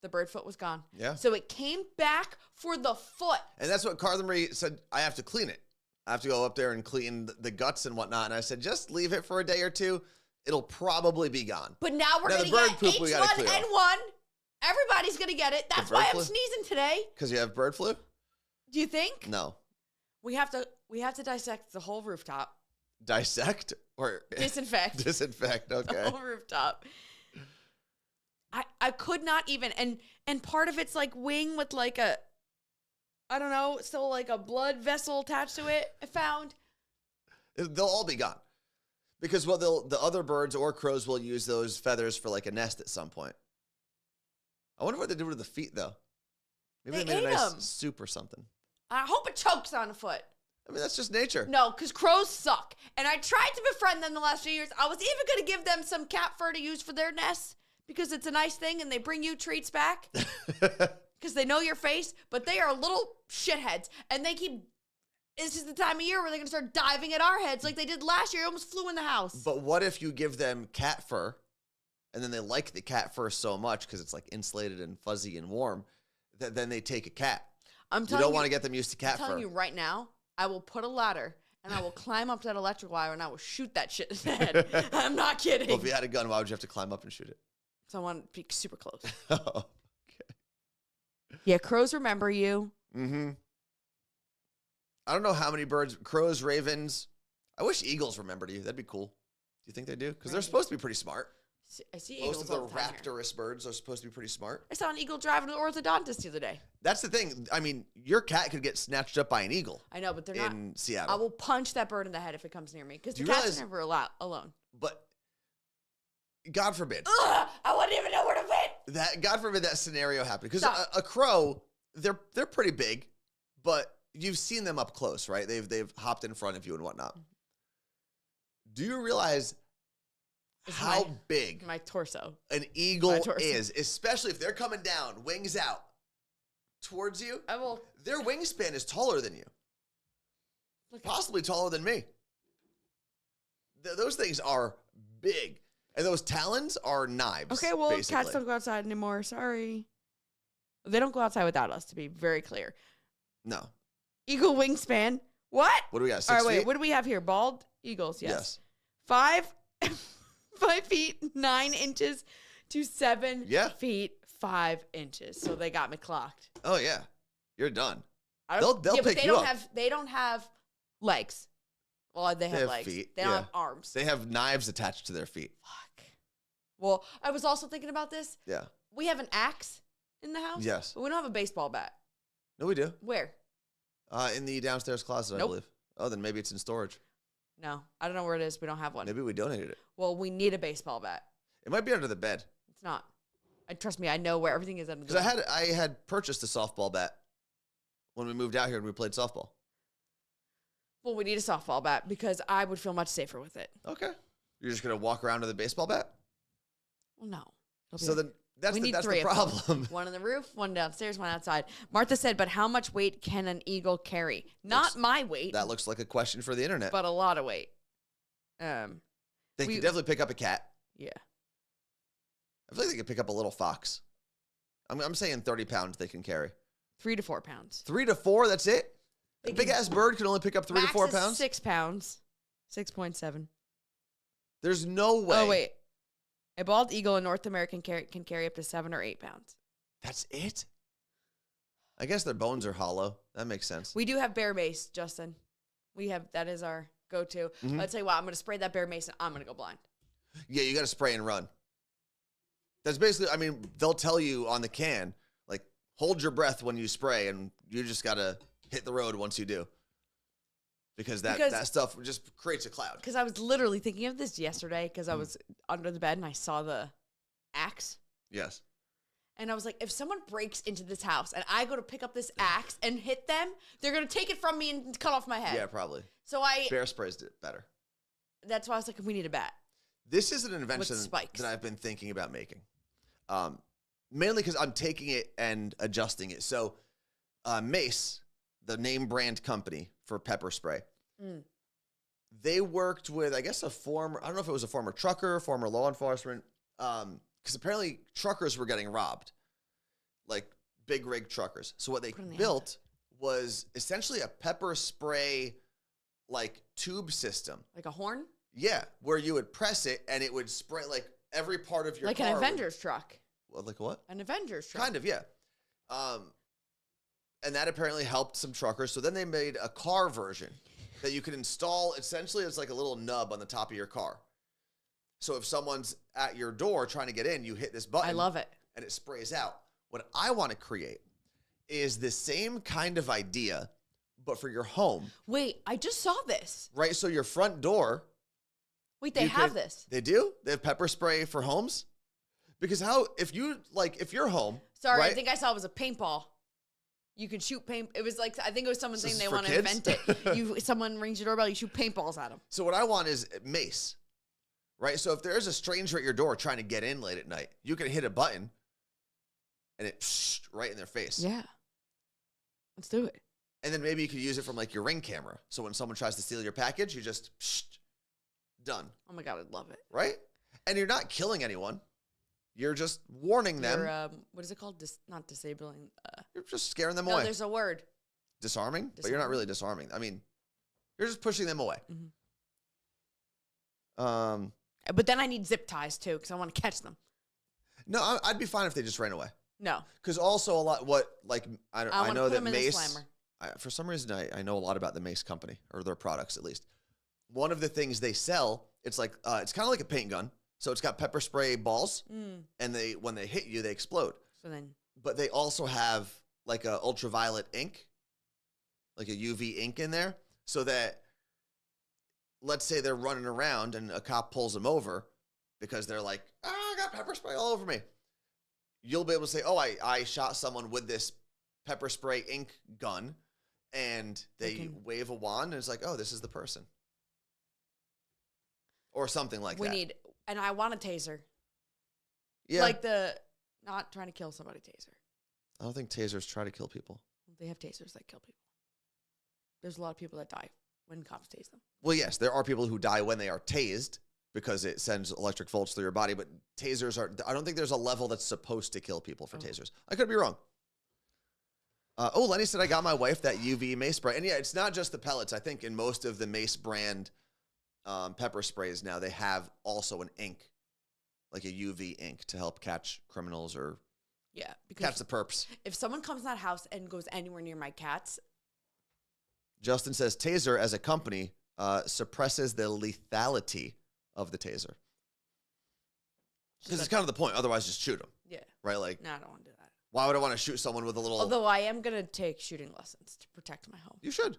B: The bird foot was gone.
A: Yeah.
B: So it came back for the foot.
A: And that's what Carla Marie said. I have to clean it. I have to go up there and clean the guts and whatnot. And I said, just leave it for a day or two. It'll probably be gone.
B: But now we're going to
A: bird
B: get
A: poop we gotta clear off.
B: H1N1. Everybody's going to get it. That's
A: bird
B: why
A: flu?
B: I'm sneezing today.
A: Because you have bird flu?
B: Do you think?
A: No.
B: We have to dissect the whole rooftop.
A: Dissect or
B: Disinfect.
A: disinfect?
B: The
A: Okay.
B: whole rooftop. I could not even, and part of it's like wing with like a, I don't know, still like a blood vessel attached to it. I found.
A: They'll all be gone. Because the other birds or crows will use those feathers for like a nest at some point. I wonder what they do with the feet though. Maybe
B: They
A: they made a
B: ate
A: nice
B: 'em.
A: soup or something.
B: I hope it chokes on a foot.
A: I mean, that's just nature.
B: No, because crows suck. And I tried to befriend them the last few years. I was even going to give them some cat fur to use for their nests because it's a nice thing and they bring you treats back because they know your face, but they are little shitheads. And they keep, this is the time of year where they're going to start diving at our heads like they did last year. Almost flew in the house.
A: But what if you give them cat fur and then they like the cat fur so much because it's like insulated and fuzzy and warm that then they take a cat?
B: I'm
A: You
B: telling
A: don't want to get them used to cat
B: I'm telling
A: fur.
B: you right now, I will put a ladder and I will climb up to that electric wire and I will shoot that shit in the head. I'm not kidding.
A: Well, if you had a gun, why would you have to climb up and shoot it?
B: So I want to be super close.
A: Oh,
B: Yeah, crows remember you.
A: mm-hmm. I don't know how many birds, crows, ravens. I wish eagles remembered you. That'd be cool. Do you think they do? Because they're
B: Right.
A: supposed to be pretty smart.
B: I see
A: Most
B: eagles
A: of the
B: all the time here.
A: raptorous birds are supposed to be pretty smart.
B: I saw an eagle driving to the orthodontist the other day.
A: That's the thing. I mean, your cat could get snatched up by an eagle
B: I know, but they're not.
A: in
B: I
A: Seattle.
B: will punch that bird in the head if it comes near me because
A: Do
B: the
A: you
B: cats
A: realize-
B: are never alone.
A: But God forbid
B: Ugh, I wouldn't even know where to fit.
A: that. God forbid that scenario happened because
B: Stop.
A: a crow, they're pretty big, but you've seen them up close, right? They've hopped in front of you and whatnot. Do you realize
B: It's
A: how
B: my-
A: big
B: My torso.
A: an eagle
B: torso.
A: is, especially if they're coming down, wings out towards you?
B: I will.
A: Their wingspan is taller than you,
B: Look at
A: possibly taller than me. Those things are big, and those talons are knives.
B: Okay, well,
A: basically.
B: cats don't go outside anymore. Sorry. They don't go outside without us, to be very clear.
A: No.
B: Eagle wingspan. What?
A: What do we got? 6
B: All right, wait.
A: feet?
B: What do we have here? Bald eagles. Yes.
A: Yes.
B: 5 feet 9 inches to 7
A: Yeah.
B: feet 5 inches. So they got me clocked.
A: Oh yeah, you're done.
B: I
A: They'll
B: yeah, but
A: pick
B: they
A: you
B: don't
A: up.
B: have. They don't have legs. Well, they have
A: have
B: legs.
A: feet,
B: They don't
A: yeah.
B: have arms.
A: They have knives attached to their feet.
B: Fuck. Well, I was also thinking about this.
A: Yeah.
B: We have an axe in the house.
A: Yes.
B: But we don't have a baseball bat.
A: No, we do.
B: Where?
A: In the downstairs closet, I
B: Nope.
A: believe. Oh, then maybe it's in storage.
B: No, I don't know where it is. We don't have one.
A: Maybe we donated it.
B: Well, we need a baseball bat.
A: It might be under the bed.
B: It's not. Trust me, I know where everything is under the
A: Because
B: bed.
A: I had purchased a softball bat when we moved out here and we played softball.
B: Well, we need a softball bat because I would feel much safer with it.
A: Okay. You're just gonna walk around with a baseball bat?
B: Well, no. It'll be
A: So
B: like-
A: then that's
B: we
A: the,
B: need
A: that's
B: 3
A: the
B: of them.
A: problem.
B: One on the roof, one downstairs, one outside. Martha said, but how much weight can an eagle carry? Not my weight,
A: That looks like a question for the internet.
B: but a lot of weight.
A: They
B: we-
A: can definitely pick up a cat.
B: Yeah.
A: I feel like they could pick up a little fox. I'm saying 30 pounds they can carry.
B: 3 to 4 pounds.
A: 3 to 4, that's it?
B: They
A: A big
B: can-
A: ass bird can only pick up 3 to
B: Max
A: 4
B: is
A: pounds?
B: 6 pounds. 6.7.
A: There's no way.
B: Oh, wait. A bald eagle in North America can carry up to 7 or 8 pounds.
A: That's it? I guess their bones are hollow. That makes sense.
B: We do have bear base, Justin. That is our go to. I'd say, I'm going to spray that Bear Mason. I'm going to go blind.
A: Yeah, you got to spray and run. That's basically, I mean, they'll tell you on the can, like, hold your breath when you spray, and you just got to hit the road once you do. Because that stuff just creates a cloud.
B: Because I was literally thinking of this yesterday because I was under the bed and I saw the axe.
A: Yes.
B: And I was like, if someone breaks into this house and I go to pick up this axe and hit them, they're going to take it from me and cut off my head.
A: Yeah, probably.
B: So
A: Bear sprays it better.
B: That's why I was like, we need a bat.
A: This is an invention that I've been thinking about making. Mainly because I'm taking it and adjusting it. So Mace, the name brand company for pepper spray, they worked with, I guess, I don't know if it was a former trucker, former law enforcement, because apparently truckers were getting robbed, like big rig truckers. So what they built was essentially a pepper spray, like tube system.
B: Like a horn?
A: Yeah, where you would press it and it would spray like every part of your car.
B: Like an Avengers truck.
A: Well, like what?
B: An Avengers truck.
A: Kind of, yeah. And that apparently helped some truckers. So then they made a car version that you could install. Essentially, it's like a little nub on the top of your car. So if someone's at your door trying to get in, you hit this button.
B: I love it.
A: And it sprays out. What I want to create is the same kind of idea, but for your home.
B: Wait, I just saw this.
A: Right? So your front door.
B: Wait, they have this.
A: They do? They have pepper spray for homes? Because if you're home.
B: Sorry,
A: right?
B: I think I saw it was a paintball. You could shoot paint. It was like, I think it was someone saying they want to
A: kids?
B: invent it. Someone rings your doorbell, you shoot paintballs at them.
A: So what I want is Mace, right? So if there is a stranger at your door trying to get in late at night, you can hit a button and it right in their face.
B: Yeah. Let's do it.
A: And then maybe you could use it from like your Ring camera. So when someone tries to steal your package, you just done.
B: Oh my God, I'd love it.
A: Right? And you're not killing anyone. You're just warning them.
B: You're, what is it called? Not disabling.
A: You're just scaring them
B: no,
A: away.
B: There's a word.
A: Disarming? But you're not really disarming. I mean, you're just pushing them away.
B: But then I need zip ties too because I want to catch them.
A: No, I'd be fine if they just ran away.
B: No.
A: Because also a lot, I know that Mace, for some reason I know a lot about the Mace company, or their products at least. One of the things they sell, it's like, it's kind of like a paint gun. So it's got pepper spray balls, and when they hit you, they explode.
B: So then,
A: but they also have like a ultraviolet ink, like a UV ink in there, so that, let's say they're running around and a cop pulls them over because they're like, I got pepper spray all over me. You'll be able to say, oh, I shot someone with this pepper spray ink gun, and they wave a wand, and it's like, oh, this is the person. Or something like that.
B: And I want a taser.
A: Yeah.
B: Like not trying to kill somebody taser.
A: I don't think tasers try to kill people.
B: They have tasers that kill people. There's a lot of people that die when cops tase them.
A: Well, yes, there are people who die when they are tased because it sends electric volts through your body, but tasers I don't think there's a level that's supposed to kill people for tasers. I could be wrong. Lenny said I got my wife that UV mace spray. And yeah, it's not just the pellets. I think in most of the Mace brand pepper sprays now, they have also an ink, like a UV ink to help catch criminals or catch the perps.
B: If someone comes in that house and goes anywhere near my cats.
A: Justin says Taser as a company suppresses the lethality of the taser. Because it's kind of the point. Otherwise, just shoot them.
B: Yeah.
A: Right? Like,
B: no, I don't want to do that.
A: Why would I want to shoot someone with a little...
B: Although I am going to take shooting lessons to protect my home.
A: You should.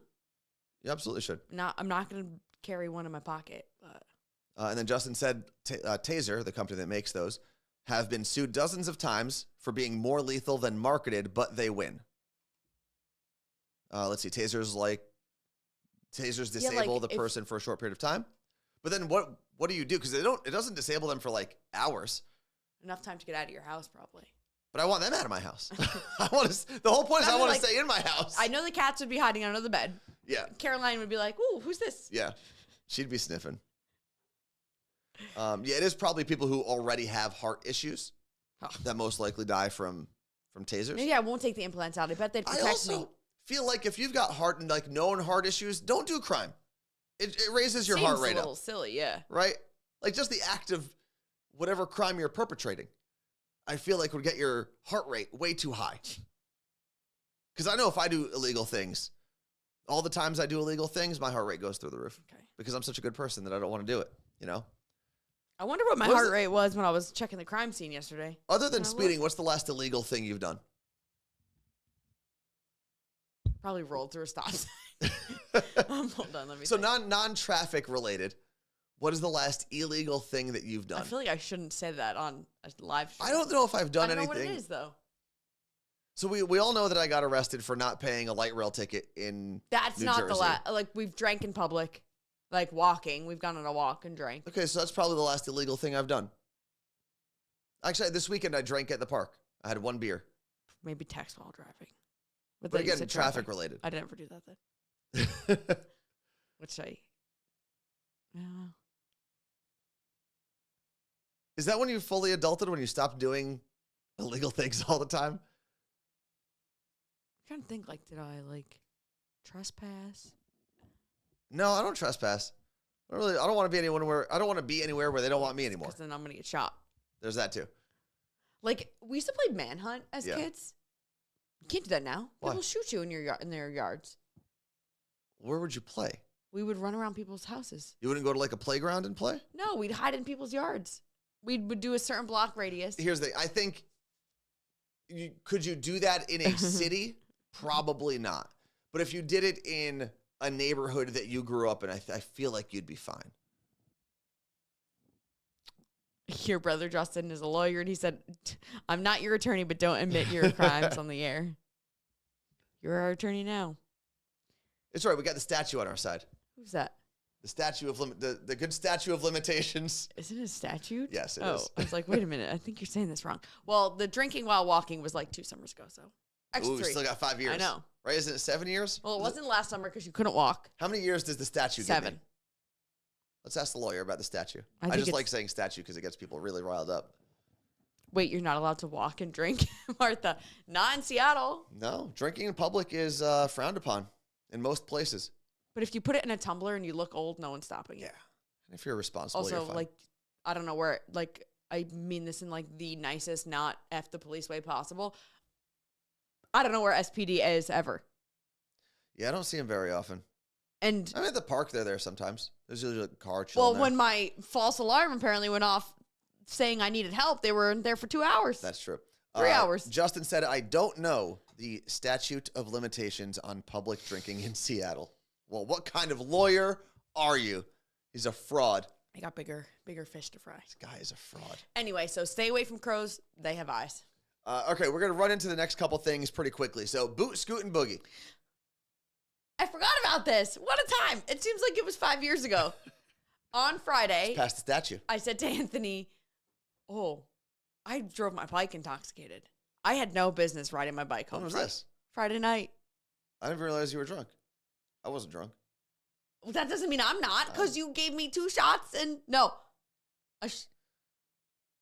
A: You absolutely should.
B: I'm not going to carry one in my pocket. But.
A: And then Justin said Taser, the company that makes those, have been sued dozens of times for being more lethal than marketed, but they win. Let's see. Tasers disable the person for a short period of time. But then what do you do? Because it doesn't disable them for like hours.
B: Enough time to get out of your house, probably.
A: But I want them out of my house. The whole point is I want to stay in my house.
B: I know the cats would be hiding under the bed.
A: Yeah.
B: Caroline would be like, ooh, who's this?
A: Yeah. She'd be sniffing. It is probably people who already have heart issues that most likely die from tasers.
B: Maybe I won't take the implants out. I bet they'd protect me.
A: I also feel like if you've got known heart issues, don't do crime. It raises your heart rate up.
B: Seems a little silly, yeah.
A: Right? Like just the act of whatever crime you're perpetrating, I feel like would get your heart rate way too high. Because I know if I do illegal things, all the times I do illegal things, my heart rate goes through the roof.
B: Okay.
A: because I'm such a good person that I don't want to do it, you know?
B: I wonder what my
A: What was
B: heart
A: it-
B: rate was when I was checking the crime scene yesterday.
A: Other than
B: Can I look?
A: speeding, what's the last illegal thing you've done?
B: Probably rolled through a stop sign. Hold on, let me
A: So
B: think.
A: non-traffic related, what is the last illegal thing that you've done?
B: I feel like I shouldn't say that on a live stream.
A: I don't know if I've done
B: I don't
A: anything.
B: know what it is, though.
A: So we all know that I got arrested for not paying a light rail ticket in
B: That's
A: New
B: not the
A: Jersey.
B: last. Like, we've drank in public, like walking. We've gone on a walk and drank.
A: Okay, so that's probably the last illegal thing I've done. Actually, this weekend I drank at the park. I had one beer.
B: Maybe text while driving.
A: But
B: then you
A: again,
B: said
A: traffic related.
B: I didn't ever do that then. Which I.
A: Is that when you fully adulted, when you stopped doing illegal things all the time?
B: I'm trying to think, like, did I, like, trespass?
A: No, I don't trespass. I don't want to be anywhere where they don't want me anymore.
B: Because then I'm going to get shot.
A: There's that too.
B: Like, we used to play Manhunt as
A: Yeah.
B: kids. You can't do that now.
A: Why?
B: People shoot you in in their yards.
A: Where would you play?
B: We would run around people's houses.
A: You wouldn't go to like a playground and play?
B: No, we'd hide in people's yards. We would do a certain block radius.
A: Here's the I think could you do that in a city? Probably not. But if you did it in a neighborhood that you grew up in, I feel like you'd be fine.
B: Your brother Justin is a lawyer, and he said, "I'm not your attorney, but don't admit your crimes on the air. You're our attorney now."
A: It's all right. We got the statue on our side.
B: Who's that?
A: The statue of the good statue of limitations.
B: Is it a statute?
A: Yes, it
B: oh,
A: is.
B: I was like, wait a minute. I think you're saying this wrong. Well, the drinking while walking was like 2 summers ago, so actually
A: Ooh, we
B: 3.
A: still got 5 years.
B: I know.
A: Right? Isn't it 7 years?
B: Well, it wasn't last summer because you couldn't walk.
A: How many years does the statue give
B: 7.
A: me? Let's ask the lawyer about the statue.
B: I
A: I
B: think
A: just
B: it's-
A: like saying statue because it gets people really riled up.
B: Wait, you're not allowed to walk and drink, Martha? Not in Seattle.
A: No, drinking in public is frowned upon in most places.
B: But if you put it in a tumbler and you look old, no one's stopping you.
A: Yeah. And if you're responsible, you're
B: Also,
A: fine.
B: like, I don't know where, like, I mean this in, like, the nicest, not F the police way possible. I don't know where SPD is ever.
A: Yeah, I don't see them very often.
B: And,
A: I'm at the park. They're there sometimes. There's usually a car chilling
B: well,
A: there.
B: when my false alarm apparently went off saying I needed help, they were there for 2 hours.
A: That's true.
B: 3 hours.
A: Justin said, I don't know the statute of limitations on public drinking in Seattle. Well, what kind of lawyer are you? He's a fraud.
B: I got bigger fish to fry.
A: This guy is a fraud.
B: Anyway, so stay away from crows. They have eyes.
A: Okay, we're going to run into the next couple things pretty quickly. So, boot, scoot, and boogie.
B: I forgot about this. What a time. It seems like it was 5 years ago. On Friday,
A: Past the statue.
B: I said to Anthony, oh, I drove my bike intoxicated. I had no business riding my bike home.
A: When was this?
B: Friday night.
A: I didn't realize you were drunk. I wasn't drunk.
B: Well, that doesn't mean I'm not, because you gave me 2 shots and no, a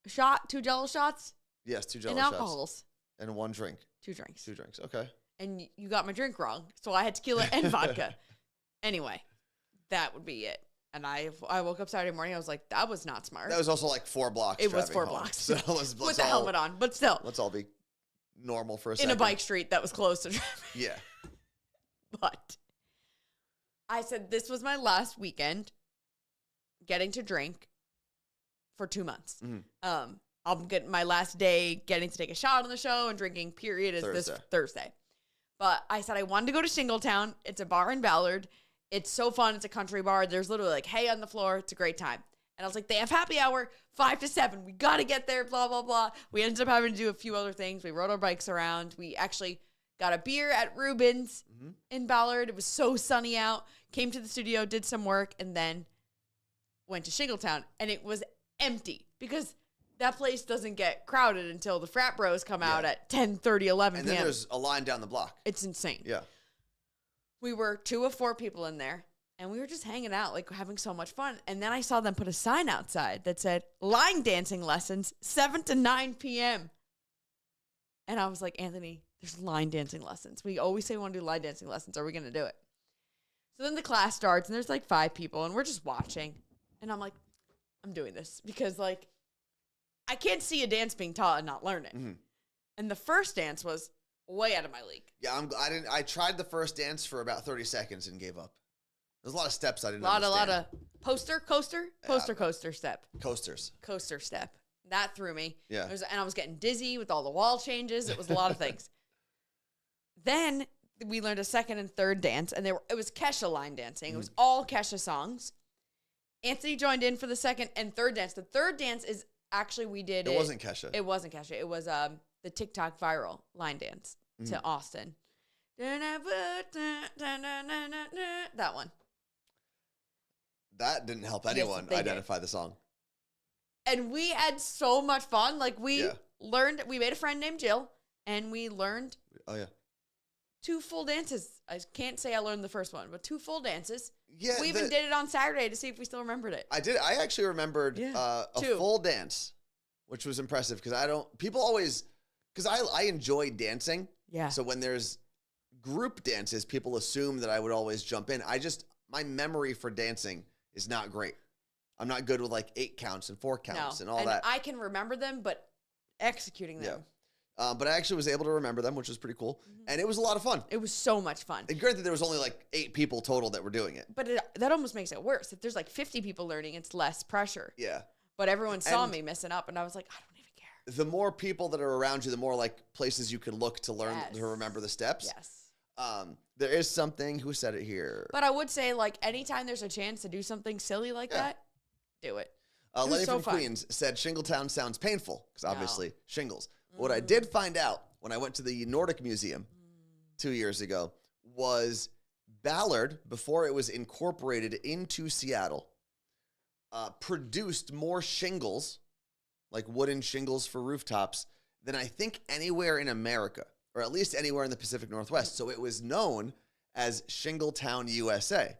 B: shot, 2 Jello shots,
A: Yes, 2 Jello
B: and
A: shots.
B: alcohols,
A: And 1 drink.
B: 2 drinks.
A: 2 drinks. Okay.
B: And you got my drink wrong, so I had tequila and vodka. Anyway, that would be it. And I woke up Saturday morning. I was like, that was not smart.
A: That was also like 4 blocks.
B: It was
A: driving
B: 4
A: home.
B: blocks.
A: So let's
B: with the helmet on, but still,
A: Let's all be normal for a
B: in
A: second.
B: a bike street that was closed to traffic.
A: Yeah.
B: But I said this was my last weekend getting to drink for 2 months.
A: Mhm.
B: I'll get my last day getting to take a shot on the show and drinking, period, is this
A: Thursday.
B: Thursday. But I said I wanted to go to Shingletown. It's a bar in Ballard. It's so fun. It's a country bar. There's literally like hay on the floor. It's a great time. And I was like, they have happy hour 5 to 7. We got to get there, blah, blah, blah. We ended up having to do a few other things. We rode our bikes around. We actually got a beer at Rubens in Ballard. It was so sunny out. Came to the studio, did some work, and then went to Shingletown. And it was empty because that place doesn't get crowded until the frat bros come out
A: Yeah.
B: at 10:30, 11
A: And
B: p.m.
A: then there's a line down the block.
B: It's insane.
A: Yeah.
B: We were 2 of 4 people in there, and we were just hanging out, like having so much fun. And then I saw them put a sign outside that said, line dancing lessons, 7 to 9 p.m. And I was like, Anthony, there's line dancing lessons. We always say we want to do line dancing lessons. Are we going to do it? So then the class starts, and there's like 5 people, and we're just watching. And I'm like, I'm doing this because, like, I can't see a dance being taught and not learn it.
A: Mhm.
B: And the first dance was way out of my league.
A: Yeah, I tried the first dance for about 30 seconds and gave up. There's a lot of steps I didn't
B: A lot
A: understand.
B: of coaster step.
A: Coasters.
B: Coaster step. That threw me.
A: Yeah.
B: And I was getting dizzy with all the wall changes. It was a lot of things. Then we learned a second and third dance, and it was Kesha line dancing. It was all Kesha songs. Anthony joined in for the second and third dance. The third dance is actually we did
A: It wasn't Kesha.
B: It wasn't Kesha. It was the TikTok viral line dance to Austin. That one.
A: That didn't help anyone
B: they
A: identify the song.
B: And we had so much fun. Like we
A: Yeah.
B: learned, we made a friend named Jill, and we learned
A: Oh, yeah.
B: 2 full dances. I can't say I learned the first one, but 2 full dances.
A: Yeah,
B: We even did it on Saturday to see if we still remembered it.
A: I did. I actually remembered
B: Yeah.
A: a
B: 2.
A: full dance, which was impressive because because I enjoy dancing.
B: Yeah.
A: So when there's group dances, people assume that I would always jump in. My memory for dancing is not great. I'm not good with like 8 counts and 4 counts and all that.
B: I can remember them, but executing them.
A: Yeah. But I actually was able to remember them, which was pretty cool. And it was a lot of fun.
B: It was so much fun.
A: And granted, there was only like 8 people total that were doing it.
B: But that almost makes it worse. If there's like 50 people learning, it's less pressure.
A: Yeah.
B: But everyone saw
A: And-
B: me messing up, and I was like, I don't even care.
A: The more people that are around you, the more like places you could look to learn
B: Yes.
A: to remember the steps.
B: Yes.
A: There is something, who said it here?
B: But I would say, like, anytime there's a chance to do something silly like that, do it. It was
A: Lenny
B: so
A: from
B: fun.
A: Queens said Shingletown sounds painful because obviously shingles. What
B: Mm.
A: I did find out when I went to the Nordic Museum 2 years ago was Ballard, before it was incorporated into Seattle, produced more shingles, like wooden shingles for rooftops, than I think anywhere in America, or at least anywhere in the Pacific Northwest. So it was known as Shingletown, USA,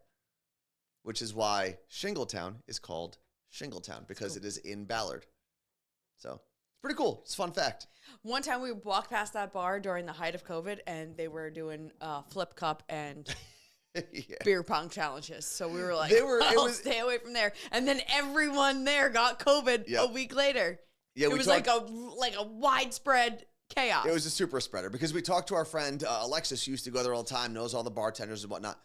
A: which is why Shingletown is called Shingletown, because it is in Ballard. So it's pretty cool. It's a fun fact.
B: One time we walked past that bar during the height of COVID, and they were doing flip cup and
A: Yeah.
B: beer pong challenges. So we were like, stay away from there. And then everyone there got COVID
A: Yep.
B: a week later.
A: Yeah,
B: It was like a widespread chaos.
A: It was a super spreader because we talked to our friend Alexis, who used to go there all the time, knows all the bartenders and whatnot.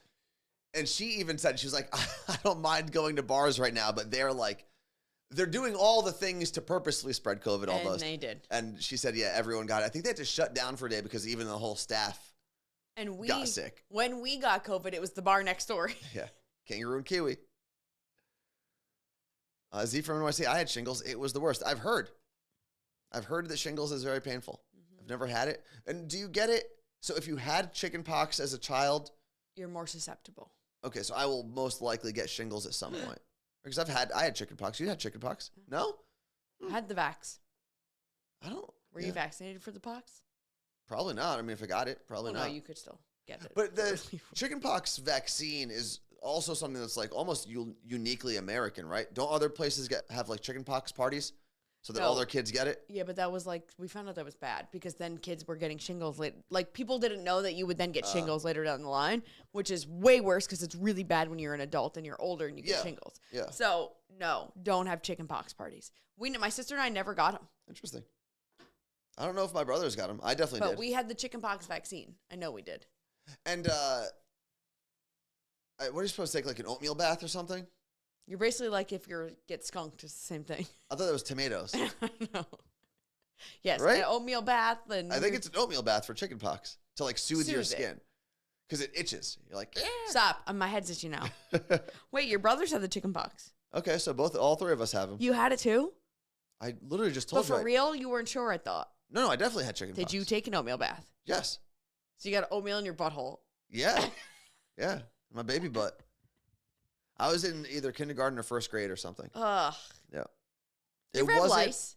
A: And she even said, she was like, I don't mind going to bars right now, but they're doing all the things to purposely spread COVID almost.
B: And they did.
A: And she said, yeah, everyone got it. I think they had to shut down for a day because even the whole staff
B: And we
A: got sick.
B: When we got COVID, it was the bar next door.
A: Yeah. Kangaroo and Kiwi. Z from NYC, I had shingles. It was the worst. I've heard that shingles is very painful. I've never had it. And do you get it? So if you had chicken pox as a child,
B: You're more susceptible.
A: okay, so I will most likely get shingles at some point. Because I had chicken pox. You had chicken pox? No?
B: I had the vax.
A: I don't.
B: Were you vaccinated for the pox?
A: Probably not. I mean, if I got it, probably
B: Oh, no,
A: not.
B: you could still get it.
A: But the chicken pox vaccine is also something that's like almost uniquely American, right? Don't other places have like chicken pox parties so that all
B: No.
A: their kids get it?
B: Yeah, but that was like, we found out that was bad because then kids were getting shingles late. Like, people didn't know that you would then get shingles later down the line, which is way worse because it's really bad when you're an adult and you're older and you get
A: Yeah.
B: shingles.
A: Yeah.
B: So, no, don't have chicken pox parties. My sister and I never got them,
A: Interesting. I don't know if my brothers got them. I definitely
B: but
A: did.
B: we had the chicken pox vaccine. I know we did.
A: And what are you supposed to take, like an oatmeal bath or something?
B: You're basically like if you get skunked, it's the same thing.
A: I thought that was tomatoes.
B: I know. Yes,
A: Right?
B: an oatmeal bath. And
A: I think it's an oatmeal bath for chicken pox to like soothe your
B: Soothe it.
A: skin. Because it itches. You're like,
B: Stop. My head's itching now. Wait, your brothers have the chicken pox.
A: okay, so all 3 of us have them.
B: You had it too?
A: I literally just
B: But
A: told you.
B: for real, you weren't sure, I thought.
A: No, I definitely had chicken
B: Did
A: pox.
B: you take an oatmeal bath?
A: Yes.
B: So you got oatmeal in your butthole.
A: Yeah. Yeah. My baby butt. I was in either kindergarten or first grade or something.
B: Ugh.
A: Yeah.
B: You ever had lice?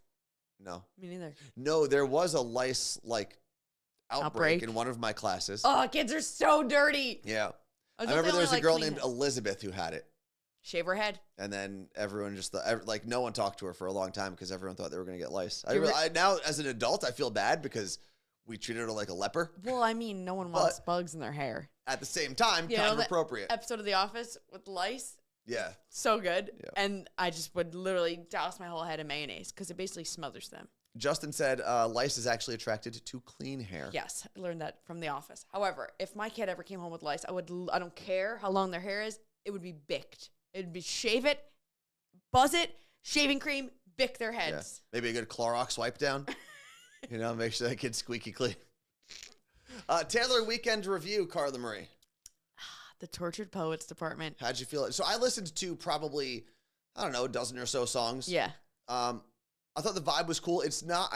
A: No.
B: Me neither.
A: No, there was a lice like outbreak
B: Outbreak?
A: in one of my classes.
B: Oh, kids are so dirty.
A: Yeah. I
B: Don't
A: remember
B: they
A: there was
B: only,
A: a girl
B: clean
A: named
B: it?
A: Elizabeth who had it.
B: Shave her head.
A: And then everyone just thought, like, no one talked to her for a long time because everyone thought they were going to get lice.
B: You
A: I now, as an adult, I feel bad because we treated her like a leper.
B: Well, I mean, no one wants bugs in their hair.
A: At the same time,
B: You
A: kind
B: know
A: of
B: that
A: appropriate.
B: Episode of The Office with lice.
A: Yeah.
B: So good.
A: Yeah.
B: And I just would literally douse my whole head in mayonnaise because it basically smothers them.
A: Justin said lice is actually attracted to clean hair.
B: Yes, I learned that from The Office. However, if my kid ever came home with lice, I don't care how long their hair is, it would be bicked. It'd be shave it, buzz it, shaving cream, bick their
A: Yeah.
B: heads.
A: Maybe a good Clorox wipe down. Make sure that kid's squeaky clean. Taylor weekend review, Carla Marie.
B: The Tortured Poets Department.
A: How'd you feel? So I listened to probably, I don't know, a dozen or so songs.
B: Yeah.
A: I thought the vibe was cool. It's not,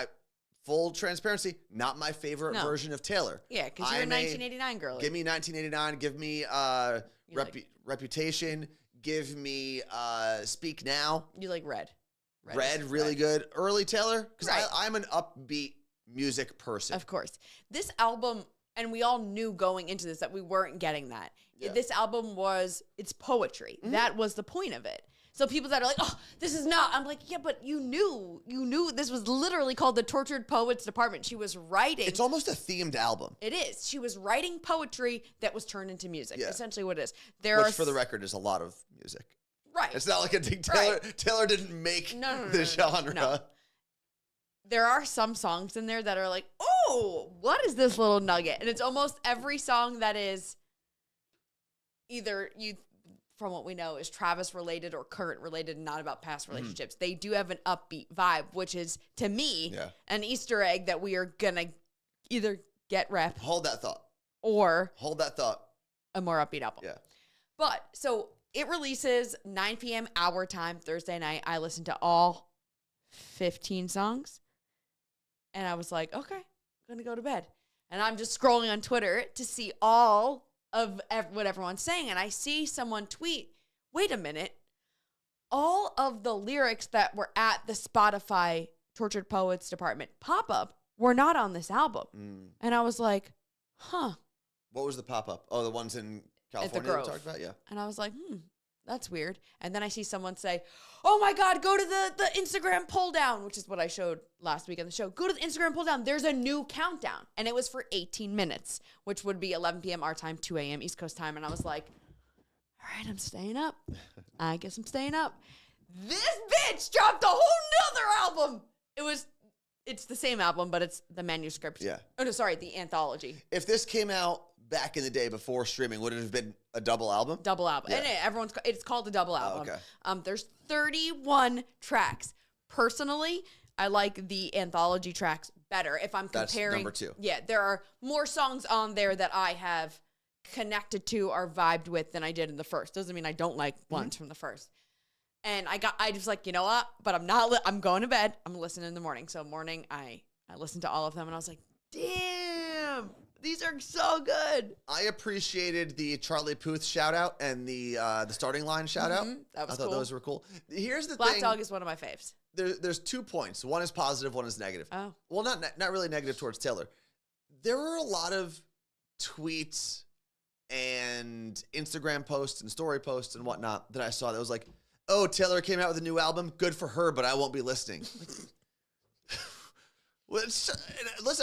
A: full transparency, not my favorite version of Taylor.
B: Yeah, because you're a 1989 girl.
A: Give me 1989. Give me Reputation. Give me Speak Now.
B: You like Red.
A: Red, really good. Early Taylor, because
B: Right.
A: I'm an upbeat music person.
B: Of course. This album, and we all knew going into this that we weren't getting that.
A: Yeah.
B: This album it's poetry.
A: Mm-hmm.
B: That was the point of it. So people that are like, oh, this is not. I'm like, yeah, but you knew this was literally called the Tortured Poets Department. She was writing.
A: It's almost a themed album.
B: It is. She was writing poetry that was turned into music.
A: Yeah.
B: Essentially what it is.
A: Which, for the record, is a lot of music.
B: Right.
A: It's not like a thing Taylor didn't make the genre.
B: No. There are some songs in there that are like, oh, what is this little nugget? And it's almost every song that is either from what we know, is Travis related or current related and not about past relationships. They do have an upbeat vibe, which is, to me, an Easter egg that we are going to either get rep.
A: Hold that thought.
B: Or
A: Hold that thought.
B: a more upbeat album.
A: Yeah.
B: But, so it releases 9 p.m. our time, Thursday night. I listened to all 15 songs. And I was like, okay, I'm going to go to bed. And I'm just scrolling on Twitter to see all of what everyone's saying. And I see someone tweet, wait a minute, all of the lyrics that were at the Spotify Tortured Poets Department pop-up were not on this album. And I was like, huh.
A: What was the pop-up? Oh, the ones in California we talked about? Yeah.
B: And I was like, that's weird. And then I see someone say, oh my God, go to the Instagram pull down, which is what I showed last week on the show. Go to the Instagram pull down. There's a new countdown. And it was for 18 minutes, which would be 11 p.m. our time, 2 a.m. East Coast time. And I was like, all right, I'm staying up. I guess I'm staying up. This bitch dropped a whole nother album. It's the same album, but it's the manuscript.
A: Yeah.
B: Oh, no, sorry, the anthology.
A: If this came out back in the day before streaming, would it have been a double album?
B: Double album.
A: Yeah.
B: And it's called a double album.
A: Okay.
B: There's 31 tracks. Personally, I like the anthology tracks better if I'm comparing.
A: That's number 2.
B: Yeah, there are more songs on there that I have connected to or vibed with than I did in the first. Doesn't mean I don't like ones from the first. And I just like, you know what? But I'm going to bed. I'm listening in the morning. So morning, I listened to all of them and I was like, damn. These are so good.
A: I appreciated the Charlie Puth shout out and the starting line shout out.
B: That was
A: I thought
B: cool.
A: those were cool. Here's the
B: Black
A: thing.
B: Dog is one of my faves.
A: There's 2 points. One is positive, one is negative.
B: Oh.
A: Well, not really negative towards Taylor. There were a lot of tweets and Instagram posts and story posts and whatnot that I saw that was like, oh, Taylor came out with a new album. Good for her, but I won't be listening. Listen,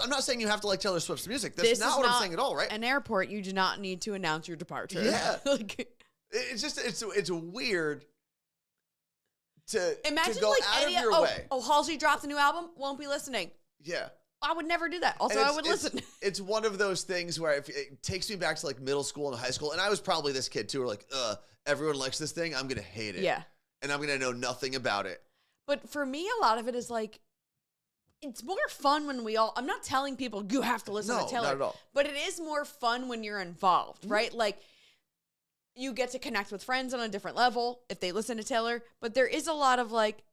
A: I'm not saying you have to like Taylor Swift's music. That's not what I'm saying at all, right?
B: An airport, you do not need to announce your departure.
A: Yeah. It's just, it's weird to
B: Imagine
A: go
B: like
A: out of your way.
B: Oh, Halsey dropped a new album, won't be listening.
A: Yeah.
B: I would never do that. Also, I would listen.
A: It's one of those things where it takes me back to like middle school and high school. And I was probably this kid too, where like, everyone likes this thing. I'm going to hate it.
B: Yeah.
A: And I'm going to know nothing about it.
B: But for me, a lot of it is like, it's more fun when I'm not telling people you have to listen to Taylor.
A: Not at all.
B: But it is more fun when you're involved, right? Like, you get to connect with friends on a different level if they listen to Taylor. But there is a lot of like,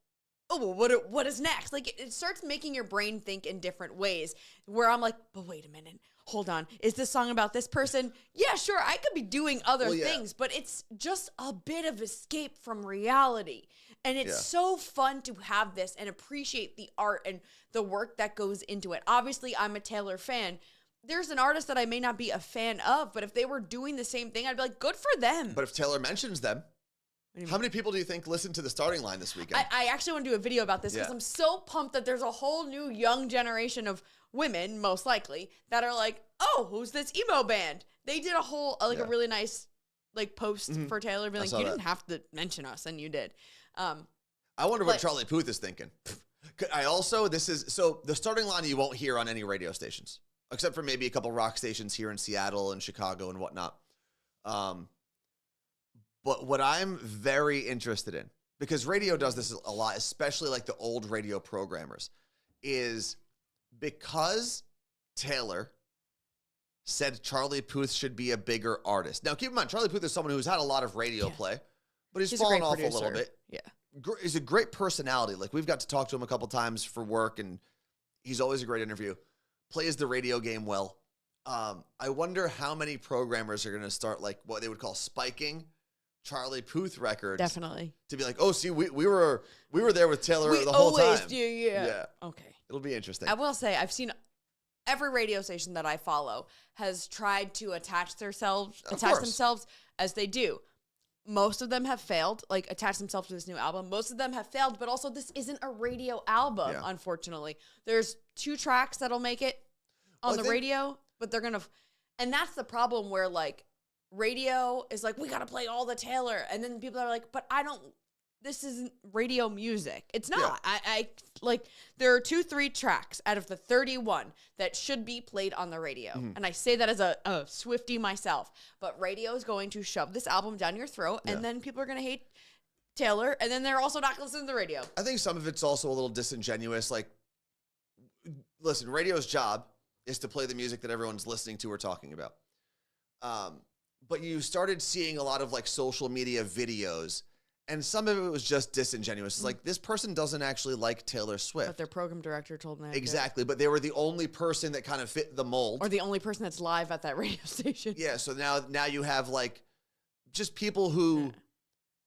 B: oh, well, what is next? Like, it starts making your brain think in different ways where I'm like, but wait a minute. Hold on. Is this song about this person? Yeah, sure. I could be doing other things, but it's just a bit of escape from reality. And it's so fun to have this and appreciate the art and the work that goes into it. Obviously, I'm a Taylor fan. There's an artist that I may not be a fan of, but if they were doing the same thing, I'd be like, good for them.
A: But if Taylor mentions them, how many people do you think listened to the starting line this weekend?
B: I actually want to do a video about this because I'm so pumped that there's a whole new young generation of women, most likely, that are like, oh, who's this emo band? They did a whole, a really nice post for Taylor, being like, you didn't have to mention us, and you did.
A: I wonder what Charlie Puth is thinking. So the starting line you won't hear on any radio stations, except for maybe a couple rock stations here in Seattle and Chicago and whatnot. But what I'm very interested in, because radio does this a lot, especially like the old radio programmers, is because Taylor said Charlie Puth should be a bigger artist. Now, keep in mind, Charlie Puth is someone who's had a lot of radio play, but he's fallen off a little bit.
B: Yeah.
A: He's a great personality. Like, we've got to talk to him a couple times for work, and he's always a great interview. Plays the radio game well. I wonder how many programmers are going to start, like, what they would call spiking Charlie Puth records.
B: Definitely.
A: To be like, oh, see, we were there with Taylor the whole time.
B: Yeah. Okay.
A: It'll be interesting.
B: I will say, I've seen every radio station that I follow has tried to attach themselves as they do. Most of them have failed, like attach themselves to this new album. Most of them have failed, but also this isn't a radio album, unfortunately. There's 2 tracks that'll make it on the radio, but they're going to, and that's the problem where like radio is like, we got to play all the Taylor. And then people are like, but this isn't radio music. It's not. Yeah. I like, there are 2-3 tracks out of the 31 that should be played on the radio. Mm-hmm. And I say that as a Swiftie myself, but radio is going to shove this album down your throat. And then people are going to hate Taylor. And then they're also not going to listen to the radio.
A: I think some of it's also a little disingenuous. Like, listen, radio's job is to play the music that everyone's listening to or talking about. But you started seeing a lot of like social media videos, and some of it was just disingenuous. It's like, this person doesn't actually like Taylor Swift.
B: But their program director told them.
A: Exactly. But they were the only person that kind of fit the mold.
B: Or the only person that's live at that radio station.
A: Yeah. So now you have like just people who,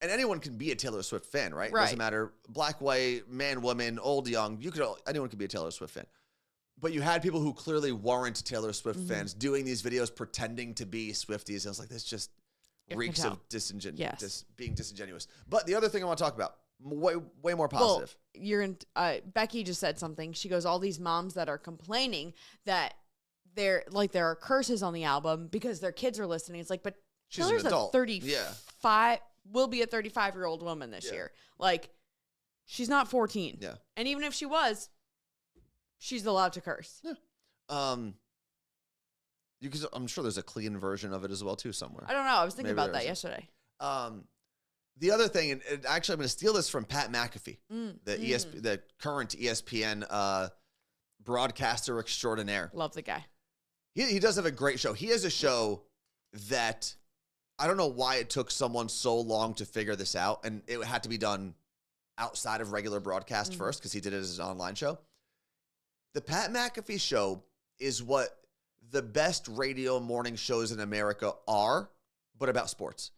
A: and anyone can be a Taylor Swift fan, right? It doesn't matter. Black, white, man, woman, old, young. Anyone can be a Taylor Swift fan. But you had people who clearly weren't Taylor Swift fans doing these videos pretending to be Swifties. I was like, this just reeks of being disingenuous. But the other thing I want to talk about, way more positive.
B: Well, Becky just said something. She goes, all these moms that are complaining that there are curses on the album because their kids are listening. It's like, but
A: she's
B: Taylor's
A: an adult.
B: 35, will be a 35-year-old woman this year. Like, she's not 14.
A: Yeah.
B: And even if she was, she's allowed to curse.
A: Yeah. I'm sure there's a clean version of it as well too somewhere.
B: I don't know. I was thinking about that yesterday.
A: The other thing, and actually I'm going to steal this from Pat McAfee, the current ESPN broadcaster extraordinaire.
B: Love the guy.
A: He does have a great show. He has a show that I don't know why it took someone so long to figure this out, and it had to be done outside of regular broadcast first because he did it as an online show. The Pat McAfee show is what the best radio morning shows in America are, but about sports.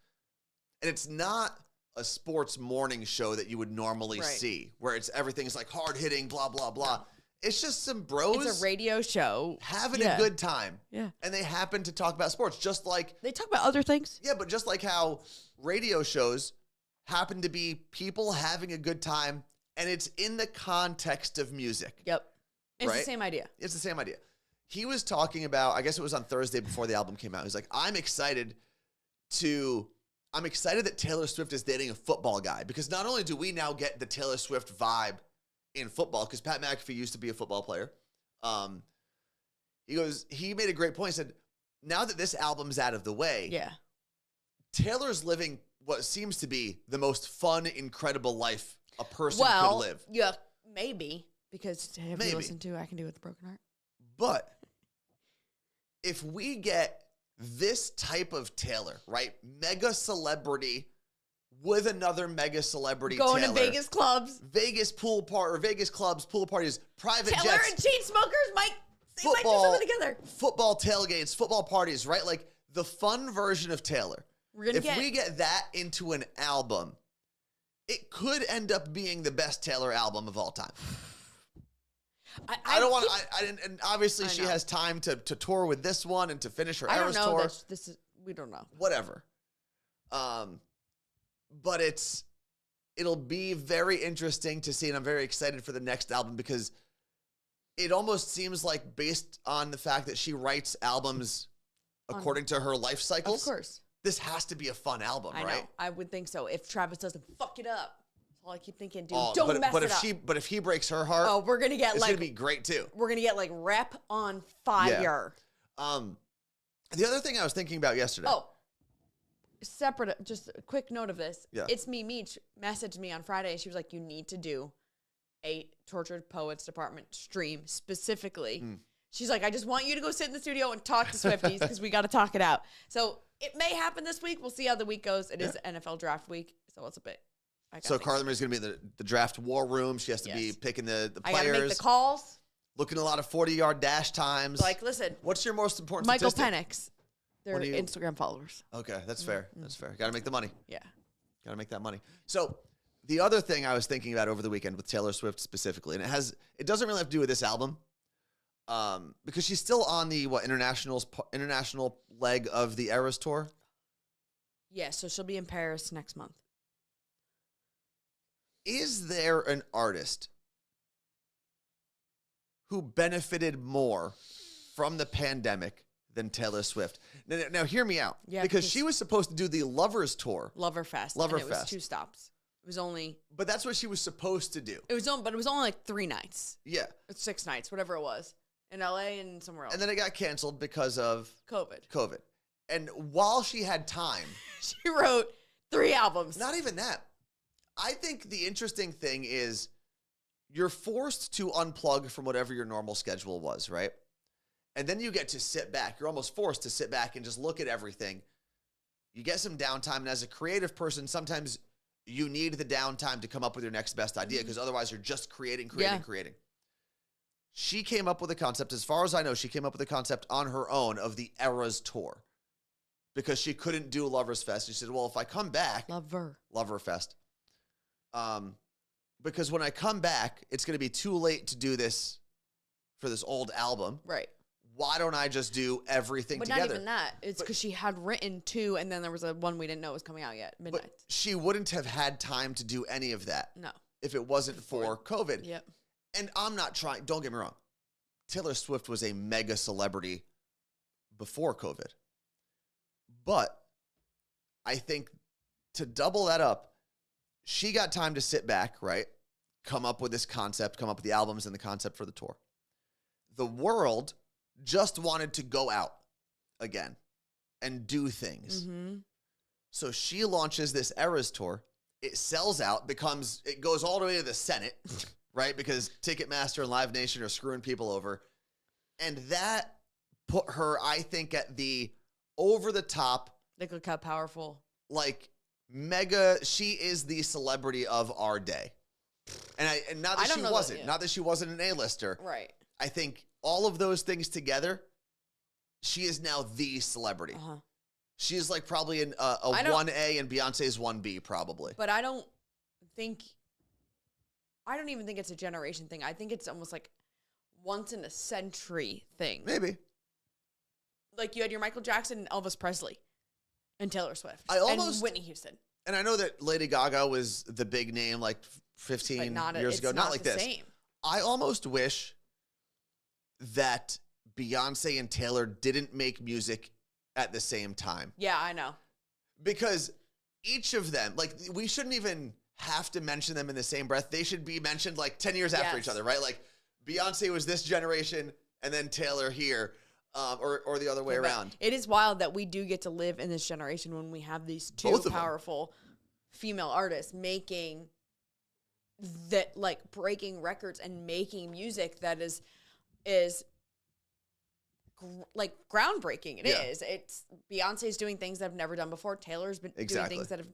A: And it's not a sports morning show that you would normally see, where everything's like hard hitting, blah, blah, blah. It's just some bros.
B: It's a radio show.
A: Having a good time.
B: Yeah.
A: And they happen to talk about sports, just like.
B: They talk about other things.
A: Yeah, but just like how radio shows happen to be people having a good time, and it's in the context of music.
B: Yep. It's the same idea.
A: It's the same idea. He was talking about, I guess it was on Thursday before the album came out. He's like, I'm excited that Taylor Swift is dating a football guy, because not only do we now get the Taylor Swift vibe in football, because Pat McAfee used to be a football player. He made a great point. He said, now that this album's out of the way, Taylor's living what seems to be the most fun, incredible life a person could live.
B: Yeah, maybe. Because have you listened to I Can Do With a Broken Heart?
A: But if we get this type of Taylor, right? Mega celebrity with another mega celebrity
B: going
A: Taylor,
B: to Vegas clubs.
A: Vegas pool or Vegas clubs, pool parties, private
B: Taylor
A: jets.
B: and chain smokers might do something together.
A: Football tailgates, football parties, right? Like the fun version of Taylor. If we get that into an album, it could end up being the best Taylor album of all time. I don't want to, and obviously she has time to tour with this one and to finish her Eras tour.
B: We don't know.
A: Whatever. But it'll be very interesting to see, and I'm very excited for the next album, because it almost seems like, based on the fact that she writes albums according to her life cycles.
B: Of course.
A: This has to be a fun album, right?
B: I know. I would think so. If Travis doesn't fuck it up. All I keep thinking, dude, don't mess it up.
A: But if he breaks her heart,
B: we're gonna get
A: it's gonna be great too.
B: We're gonna get like Rep on Fire.
A: Yeah. The other thing I was thinking about yesterday.
B: separate, just a quick note of this.
A: Yeah.
B: It's Me Meech messaged me on Friday. She was like, you need to do a Tortured Poets Department stream specifically. She's like, I just want you to go sit in the studio and talk to Swifties because we got to talk it out. So it may happen this week. We'll see how the week goes. It is NFL draft week, so it's a bit.
A: So Carla Marie's going to be in the draft war room. She has to be picking the players.
B: I got to make the calls.
A: Looking at a lot of 40-yard dash times.
B: Like, listen.
A: What's your most important
B: Michael
A: statistic?
B: Penix. They're Instagram followers.
A: Okay, that's fair. That's fair. Got to make the money.
B: Yeah.
A: Got to make that money. So the other thing I was thinking about over the weekend with Taylor Swift specifically, and it doesn't really have to do with this album, because she's still on the international leg of the Eras tour.
B: Yeah, so she'll be in Paris next month.
A: Is there an artist who benefited more from the pandemic than Taylor Swift? Now hear me out.
B: Yeah,
A: because she was supposed to do the Lovers tour.
B: Loverfest. And it was 2 stops. It was only.
A: But that's what she was supposed to do.
B: But it was only like 3 nights.
A: Yeah.
B: 6 nights, whatever it was. In LA and somewhere else.
A: And then it got canceled because of
B: COVID.
A: And while she had time,
B: she wrote 3 albums.
A: Not even that. I think the interesting thing is you're forced to unplug from whatever your normal schedule was, right? And then you get to sit back. You're almost forced to sit back and just look at everything. You get some downtime. And as a creative person, sometimes you need the downtime to come up with your next best idea, because otherwise you're just creating. She came up with a concept. As far as I know, she came up with a concept on her own of the Eras tour, because she couldn't do Lovers Fest. She said, well, if I come back, Lover Fest. Because when I come back, it's going to be too late to do this for this old album.
B: Right.
A: Why don't I just do everything together?
B: But not even that. It's because she had written 2, and then there was one we didn't know was coming out yet, Midnight.
A: But she wouldn't have had time to do any of that.
B: No.
A: If it wasn't for COVID.
B: Yep.
A: And I'm not trying, don't get me wrong. Taylor Swift was a mega celebrity before COVID. But I think to double that up, she got time to sit back, right? Come up with this concept, come up with the albums and the concept for the tour. The world just wanted to go out again and do things. Mm-hmm. So she launches this Eras tour. It sells out, it goes all the way to the Senate, right? Because Ticketmaster and Live Nation are screwing people over. And that put her, I think, at the over-the-top.
B: Look how powerful.
A: Like, mega, she is the celebrity of our day. And not that she wasn't. Not that she wasn't an A-lister.
B: Right.
A: I think all of those things together, she is now the celebrity. Uh-huh. She is like probably a 1A and Beyonce's 1B probably.
B: But I don't even think it's a generation thing. I think it's almost like once in a century thing.
A: Maybe.
B: Like you had your Michael Jackson and Elvis Presley and Taylor Swift and Whitney Houston.
A: And I know that Lady Gaga was the big name like 15 years ago. Not like this. Same. I almost wish that Beyonce and Taylor didn't make music at the same time.
B: Yeah, I know.
A: Because each of them, like, we shouldn't even have to mention them in the same breath. They should be mentioned like 10 years after each other, right? Like Beyonce was this generation and then Taylor here, or the other way around.
B: It is wild that we do get to live in this generation when we have these two powerful female artists making that, like, breaking records and making music that is like groundbreaking. It is. It's Beyonce's doing things that have never done before. Taylor's been doing things that have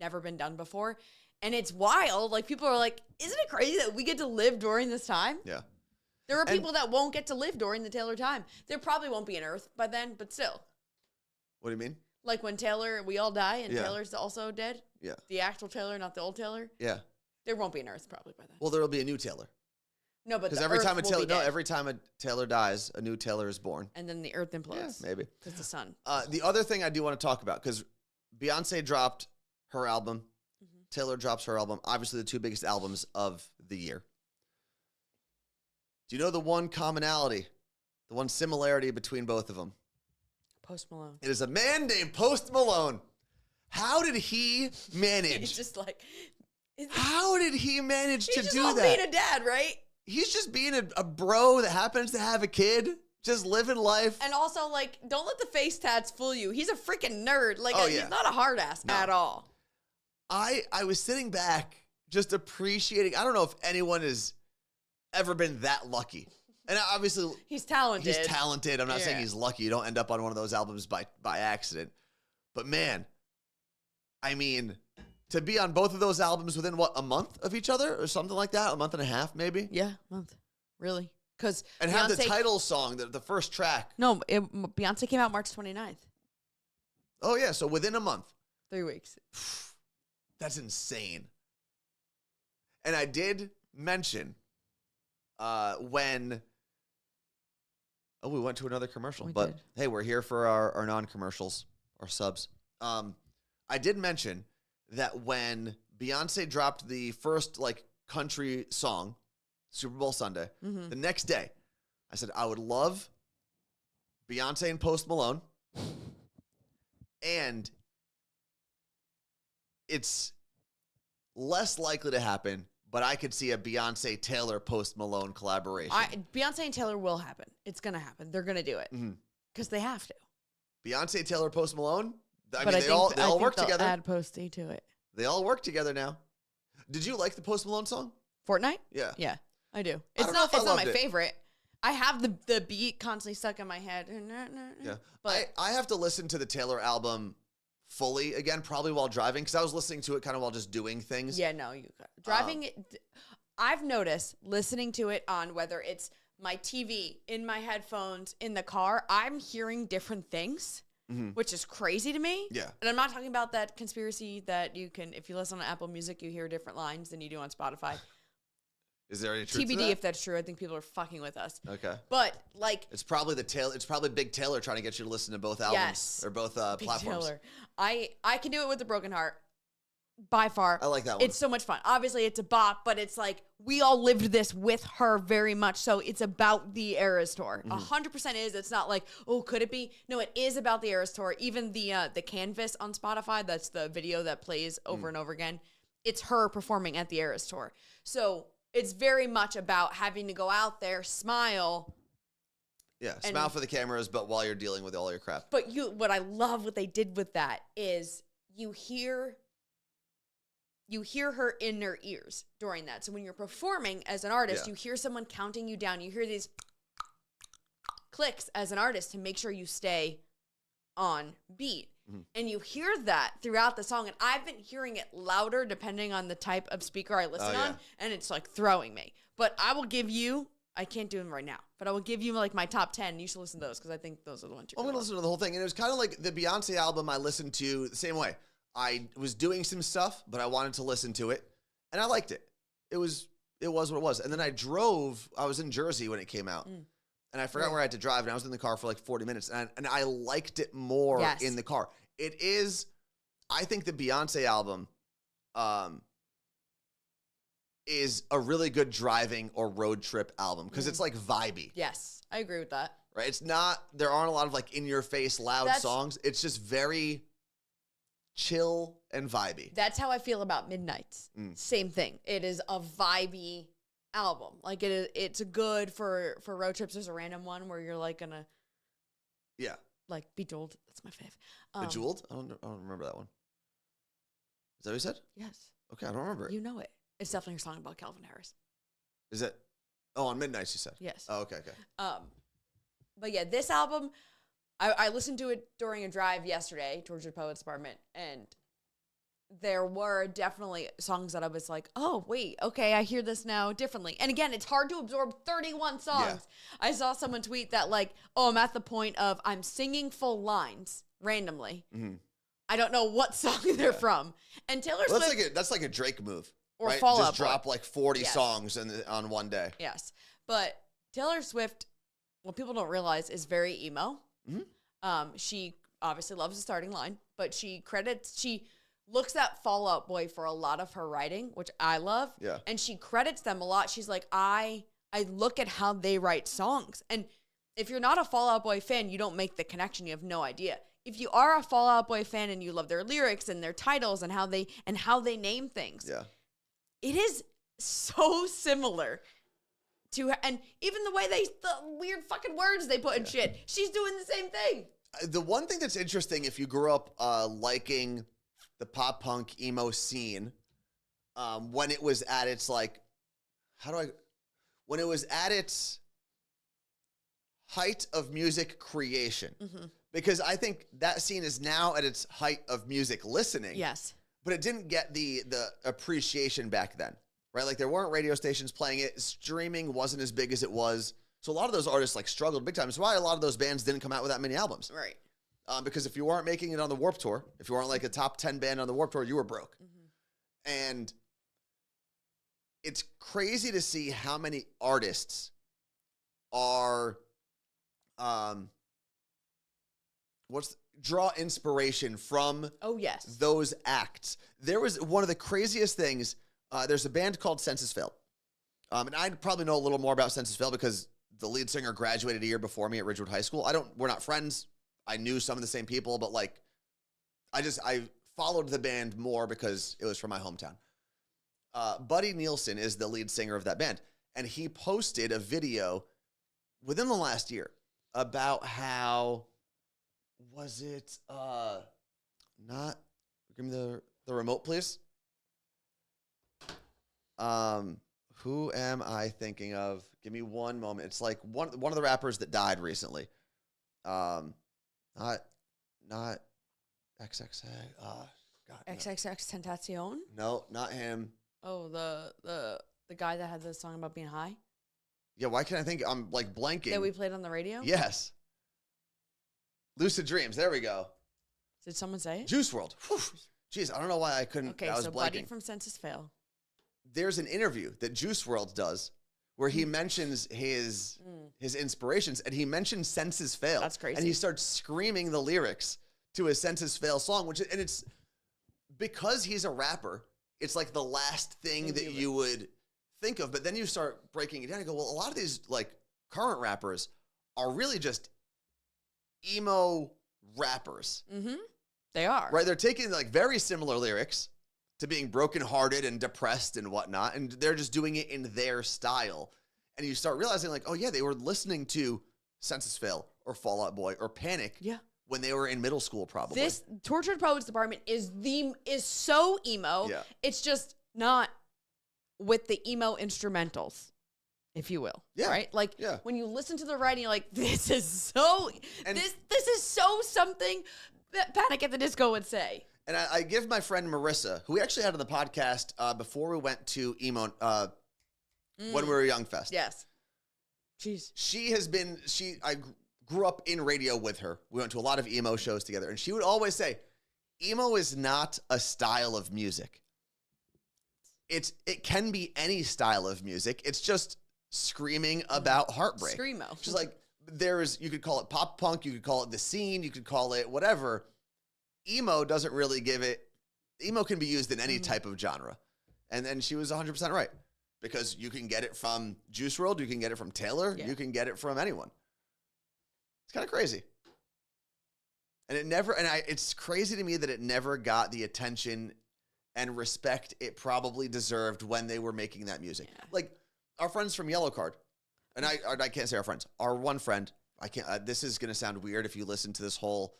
B: never been done before. And it's wild. Like, people are like, isn't it crazy that we get to live during this time?
A: Yeah.
B: There are people that won't get to live during the Taylor time. There probably won't be an Earth by then, but still.
A: What do you mean?
B: Like when we all die and Taylor's also dead?
A: Yeah.
B: The actual Taylor, not the old Taylor?
A: Yeah.
B: There won't be an Earth probably by then.
A: Well, there will be a new Taylor.
B: No, but
A: because every time a Taylor dies, a new Taylor is born.
B: And then the Earth implodes.
A: Yeah, maybe.
B: Because the sun.
A: The other thing I do want to talk about, because Beyonce dropped her album. Mm-hmm. Taylor drops her album. Obviously, the two biggest albums of the year. Do you know the one commonality, the one similarity between both of them?
B: Post Malone.
A: It is a man named Post Malone. How did he manage?
B: He's just like...
A: How did he manage to do that?
B: He's just being a dad, right?
A: He's just being a bro that happens to have a kid. Just living life.
B: And also, like, don't let the face tats fool you. He's a freaking nerd. Like,
A: Oh, yeah.
B: he's not a hard ass at all.
A: I was sitting back just appreciating. I don't know if anyone has ever been that lucky. And obviously,
B: He's talented.
A: he's talented. I'm not saying
B: Yeah.
A: he's lucky. You don't end up on one of those albums by accident. But man, I mean, to be on both of those albums within, what, a month of each other or something like that? A month and a half, maybe?
B: Yeah, month. Really? Because
A: And have the title song, the first track.
B: No, Beyonce came out March 29th.
A: Oh, yeah. So within a month.
B: 3 weeks.
A: That's insane. And I did mention when... Oh, we went to another commercial.
B: We
A: But,
B: did.
A: hey, we're here for our non-commercials, our subs. I did mention that when Beyonce dropped the first, like, country song, Super Bowl Sunday,
B: Mm-hmm.
A: the next day, I said, I would love Beyonce and Post Malone. And it's less likely to happen, but I could see a Beyonce Taylor Post Malone collaboration.
B: Beyonce and Taylor will happen. It's going to happen. They're going to do it.
A: Mhm.
B: Because they have to.
A: Beyonce, Taylor, Post Malone. I
B: But
A: mean, they all
B: think
A: work
B: they'll
A: together.
B: Add Posty to it.
A: They all work together now. Did you like the Post Malone song?
B: Fortnite?
A: Yeah.
B: Yeah, I do.
A: I
B: It's
A: don't know
B: not.
A: if I
B: It's not my
A: loved it.
B: favorite. I have the beat constantly stuck in my head.
A: Yeah.
B: But
A: I have to listen to the Taylor album fully again, probably while driving, because I was listening to it kind of while just doing things.
B: yeah, no, you driving it. I've noticed listening to it on whether it's my TV, in my headphones, in the car. I'm hearing different things, which is crazy to me.
A: Yeah.
B: And I'm not talking about that conspiracy that you can, if you listen on Apple Music, you hear different lines than you do on Spotify.
A: Is there any truth to
B: TBD
A: that?
B: if that's true. I think people are fucking with us.
A: Okay.
B: But like,
A: It's probably It's probably Big Taylor trying to get you to listen to both albums
B: Yes.
A: or both
B: Big
A: platforms.
B: Taylor. I can do it with a broken heart. By far.
A: I like that one.
B: It's so much fun. Obviously, it's a bop, but it's like we all lived this with her very much. So it's about the Eras Tour. 100% is. It's not like, oh, could it be? No, it is about the Eras Tour. Even the Canvas on Spotify, that's the video that plays over and over again. It's her performing at the Eras Tour. So it's very much about having to go out there, smile.
A: Yeah, smile for the cameras, but while you're dealing with all your crap.
B: But what I love what they did with that is you hear her in their ears during that. So when you're performing as an artist,
A: Yeah.
B: you hear someone counting you down. You hear these clicks as an artist to make sure you stay on beat. And you hear that throughout the song. And I've been hearing it louder depending on the type of speaker I listen on. And it's like throwing me. But I will give you, I can't do them right now, but I will give you like my top 10. You should listen to those because I think those are the ones you're
A: I'm going to listen to the whole thing. And it was kind of like the Beyonce album I listened to the same way. I was doing some stuff, but I wanted to listen to it. And I liked it. It was what it was. And then I was in Jersey when it came out. And I forgot where I had to drive, and I was in the car for like 40 minutes, and I liked it more
B: Yes.
A: in the car. It is, I think the Beyonce album is a really good driving or road trip album because it's like vibey,
B: Yes, I agree with that.
A: right? It's not, there aren't a lot of like in-your-face loud songs. It's just very chill and vibey.
B: That's how I feel about Midnights. Same thing. It is a vibey album. Like it's good for road trips. There's a random one where you're like gonna
A: Yeah.
B: like Bejeweled. That's my fave.
A: Bejeweled? I don't remember that one. Is that what you said?
B: Yes,
A: Okay, I don't remember it.
B: you know it. It's definitely a song about Calvin Harris.
A: Is it? Oh, on Midnights you said?
B: Yes.
A: Oh, okay.
B: But yeah, this album, I listened to it during a drive yesterday towards your poet's apartment, and there were definitely songs that I was like, oh, wait, okay, I hear this now differently. And again, it's hard to absorb 31 songs.
A: Yeah.
B: I saw someone tweet that like, oh, I'm at the point of I'm singing full lines randomly. I don't know what song they're from. And Taylor
A: Well,
B: Swift.
A: that's like a Drake move.
B: Or
A: right?
B: Fall Out
A: Just
B: Boy.
A: drop like 40
B: Yes.
A: songs on one day.
B: Yes. But Taylor Swift, what people don't realize, is very emo. She obviously loves the starting line, but she looks at Fall Out Boy for a lot of her writing, which I love.
A: Yeah.
B: And she credits them a lot. She's like, I look at how they write songs. And if you're not a Fall Out Boy fan, you don't make the connection. You have no idea. If you are a Fall Out Boy fan and you love their lyrics and their titles and how they name things,
A: Yeah.
B: it is so similar and even the way the weird fucking words they put in shit, she's doing the same thing.
A: The one thing that's interesting, if you grew up liking the pop punk emo scene, when it was at its like, when it was at its height of music creation, because I think that scene is now at its height of music listening.
B: Yes.
A: But it didn't get the appreciation back then, right? Like there weren't radio stations playing it. Streaming wasn't as big as it was. So a lot of those artists like struggled big time. That's why a lot of those bands didn't come out with that many albums.
B: Right.
A: Because if you weren't making it on the Warped Tour, if you weren't like a top 10 band on the Warped Tour, you were broke. And it's crazy to see how many artists are draw inspiration from those acts. There was one of the craziest things. There's a band called Census Fail. And I probably know a little more about Census Fail because the lead singer graduated a year before me at Ridgewood High School. We're not friends. I knew some of the same people, but like, I followed the band more because it was from my hometown. Buddy Nielsen is the lead singer of that band. And he posted a video within the last year about how, was it, not, give me the remote, please. Who am I thinking of? Give me one moment. It's like one of the rappers that died recently. Not XXX. God.
B: XXX Tentacion?
A: No, not him.
B: Oh, the guy that had the song about being high?
A: Yeah, why can't I think? I'm like blanking.
B: That we played on the radio?
A: Yes. Lucid Dreams. There we go.
B: Did someone say it?
A: Juice WRLD. Whew. Jeez, I don't know why I couldn't.
B: Okay,
A: I was
B: so
A: blanking.
B: Buddy from Census Fail.
A: There's an interview that Juice WRLD does where he mentions his inspirations, and he mentions Census Fail.
B: That's crazy.
A: And he starts screaming the lyrics to his Census Fail song, and it's because he's a rapper, it's like the last thing that you would think of. But then you start breaking it down and go, well, a lot of these like current rappers are really just emo rappers.
B: They are.
A: Right? They're taking like very similar lyrics to being brokenhearted and depressed and whatnot, and they're just doing it in their style. And you start realizing like, oh yeah, they were listening to Census Fail or Fall Out Boy or Panic when they were in middle school, probably.
B: This Tortured Poets Department is so emo.
A: Yeah.
B: It's just not with the emo instrumentals, if you will.
A: Yeah.
B: Right? Like when you listen to the writing, you're like, this is so this is so something that Panic at the Disco would say.
A: And I give my friend Marissa, who we actually had on the podcast before we went to emo when we were Young Fest.
B: Yes. Jeez.
A: I grew up in radio with her. We went to a lot of emo shows together, and she would always say, emo is not a style of music. It can be any style of music. It's just screaming about heartbreak.
B: Screamo.
A: Just like you could call it pop punk, you could call it the scene, you could call it whatever. Emo doesn't really emo can be used in any type of genre. And then she was 100% right. Because you can get it from Juice WRLD, you can get it from Taylor, you can get it from anyone. It's kind of crazy. And it's crazy to me that it never got the attention and respect it probably deserved when they were making that music. Yeah. Like our friends from Yellow Card, and I can't say our friends, our one friend, I can't, this is going to sound weird if you listen to this whole,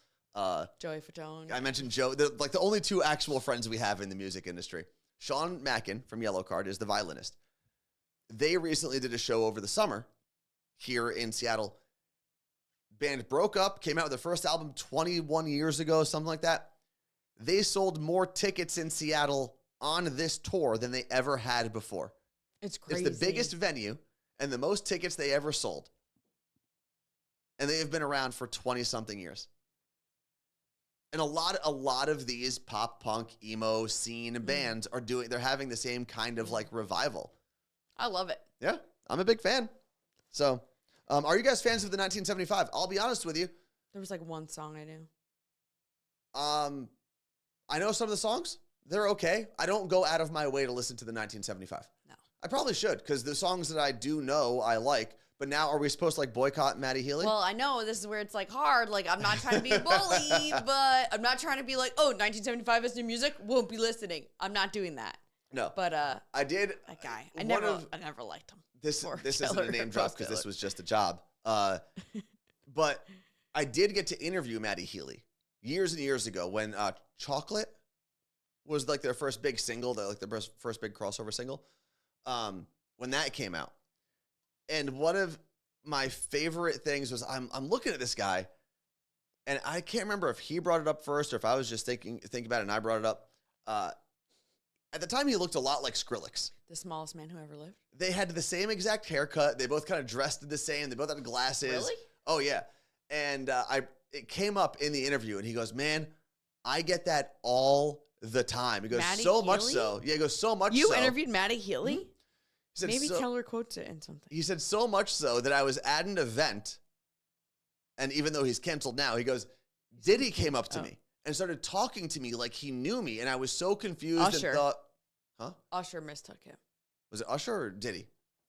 B: Joey Fatone.
A: I mentioned Joe, like the only two actual friends we have in the music industry. Sean Mackin from Yellow Card is the violinist. They recently did a show over the summer here in Seattle. Band broke up, came out with their first album 21 years ago, something like that. They sold more tickets in Seattle on this tour than they ever had before.
B: It's crazy.
A: It's the biggest venue and the most tickets they ever sold. And they have been around for 20-something years. And a lot of these pop punk emo scene bands they're having the same kind of like revival.
B: I love it.
A: Yeah, I'm a big fan. So, are you guys fans of the 1975? I'll be honest with you.
B: There was like one song I knew.
A: I know some of the songs. They're okay. I don't go out of my way to listen to the 1975. No. I probably should, because the songs that I do know I like. But now, are we supposed to like boycott Maddie Healy?
B: Well, I know this is where it's like hard. Like, I'm not trying to be a bully, but I'm not trying to be like, oh, 1975 is new music. Won't be listening. I'm not doing that.
A: No.
B: But
A: I did.
B: That guy. I never liked him.
A: this
B: Or
A: isn't a
B: Taylor
A: name drop
B: Rose
A: because this
B: Taylor.
A: was just a job. But I did get to interview Maddie Healy years and years ago when Chocolate was like their first big single, their first big crossover single. When that came out. And one of my favorite things was I'm looking at this guy, and I can't remember if he brought it up first or if I was just thinking about it and I brought it up. At the time, he looked a lot like Skrillex.
B: The smallest man who ever lived.
A: They had the same exact haircut. They both kind of dressed the same. They both had glasses.
B: Really?
A: Oh, yeah. And it came up in the interview, and he goes, man, I get that all the time. He goes,
B: Maddie
A: so much
B: Healy?
A: so. Yeah, he goes, so much so.
B: You interviewed Maddie Healy?
A: He said,
B: Maybe tell her quotes it in something.
A: He said so much so that I was at an event, and even though he's canceled now, he goes, Diddy came up to me and started talking to me like he knew me, and I was so confused
B: Usher.
A: and thought, huh?
B: Usher mistook him.
A: Was it Usher or Diddy?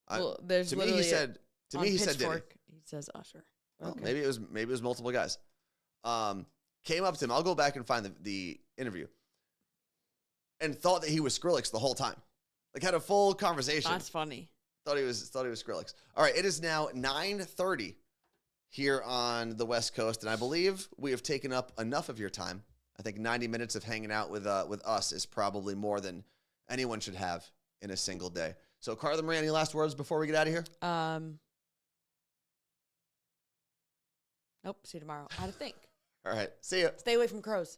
B: Well, there's
A: to me,
B: literally
A: he said Diddy.
B: Pitchfork, he says Usher.
A: Well,
B: Okay.
A: maybe it was multiple guys. Came up to him. I'll go back and find the interview. And thought that he was Skrillex the whole time. Like had a full conversation.
B: That's funny.
A: Thought he was Skrillex. All right, it is now 9:30 here on the West Coast, and I believe we have taken up enough of your time. I think 90 minutes of hanging out with us is probably more than anyone should have in a single day. So, Carla Marie, any last words before we get out of here?
B: Nope. See you tomorrow. I had to think.
A: All right, see you.
B: Stay away from crows.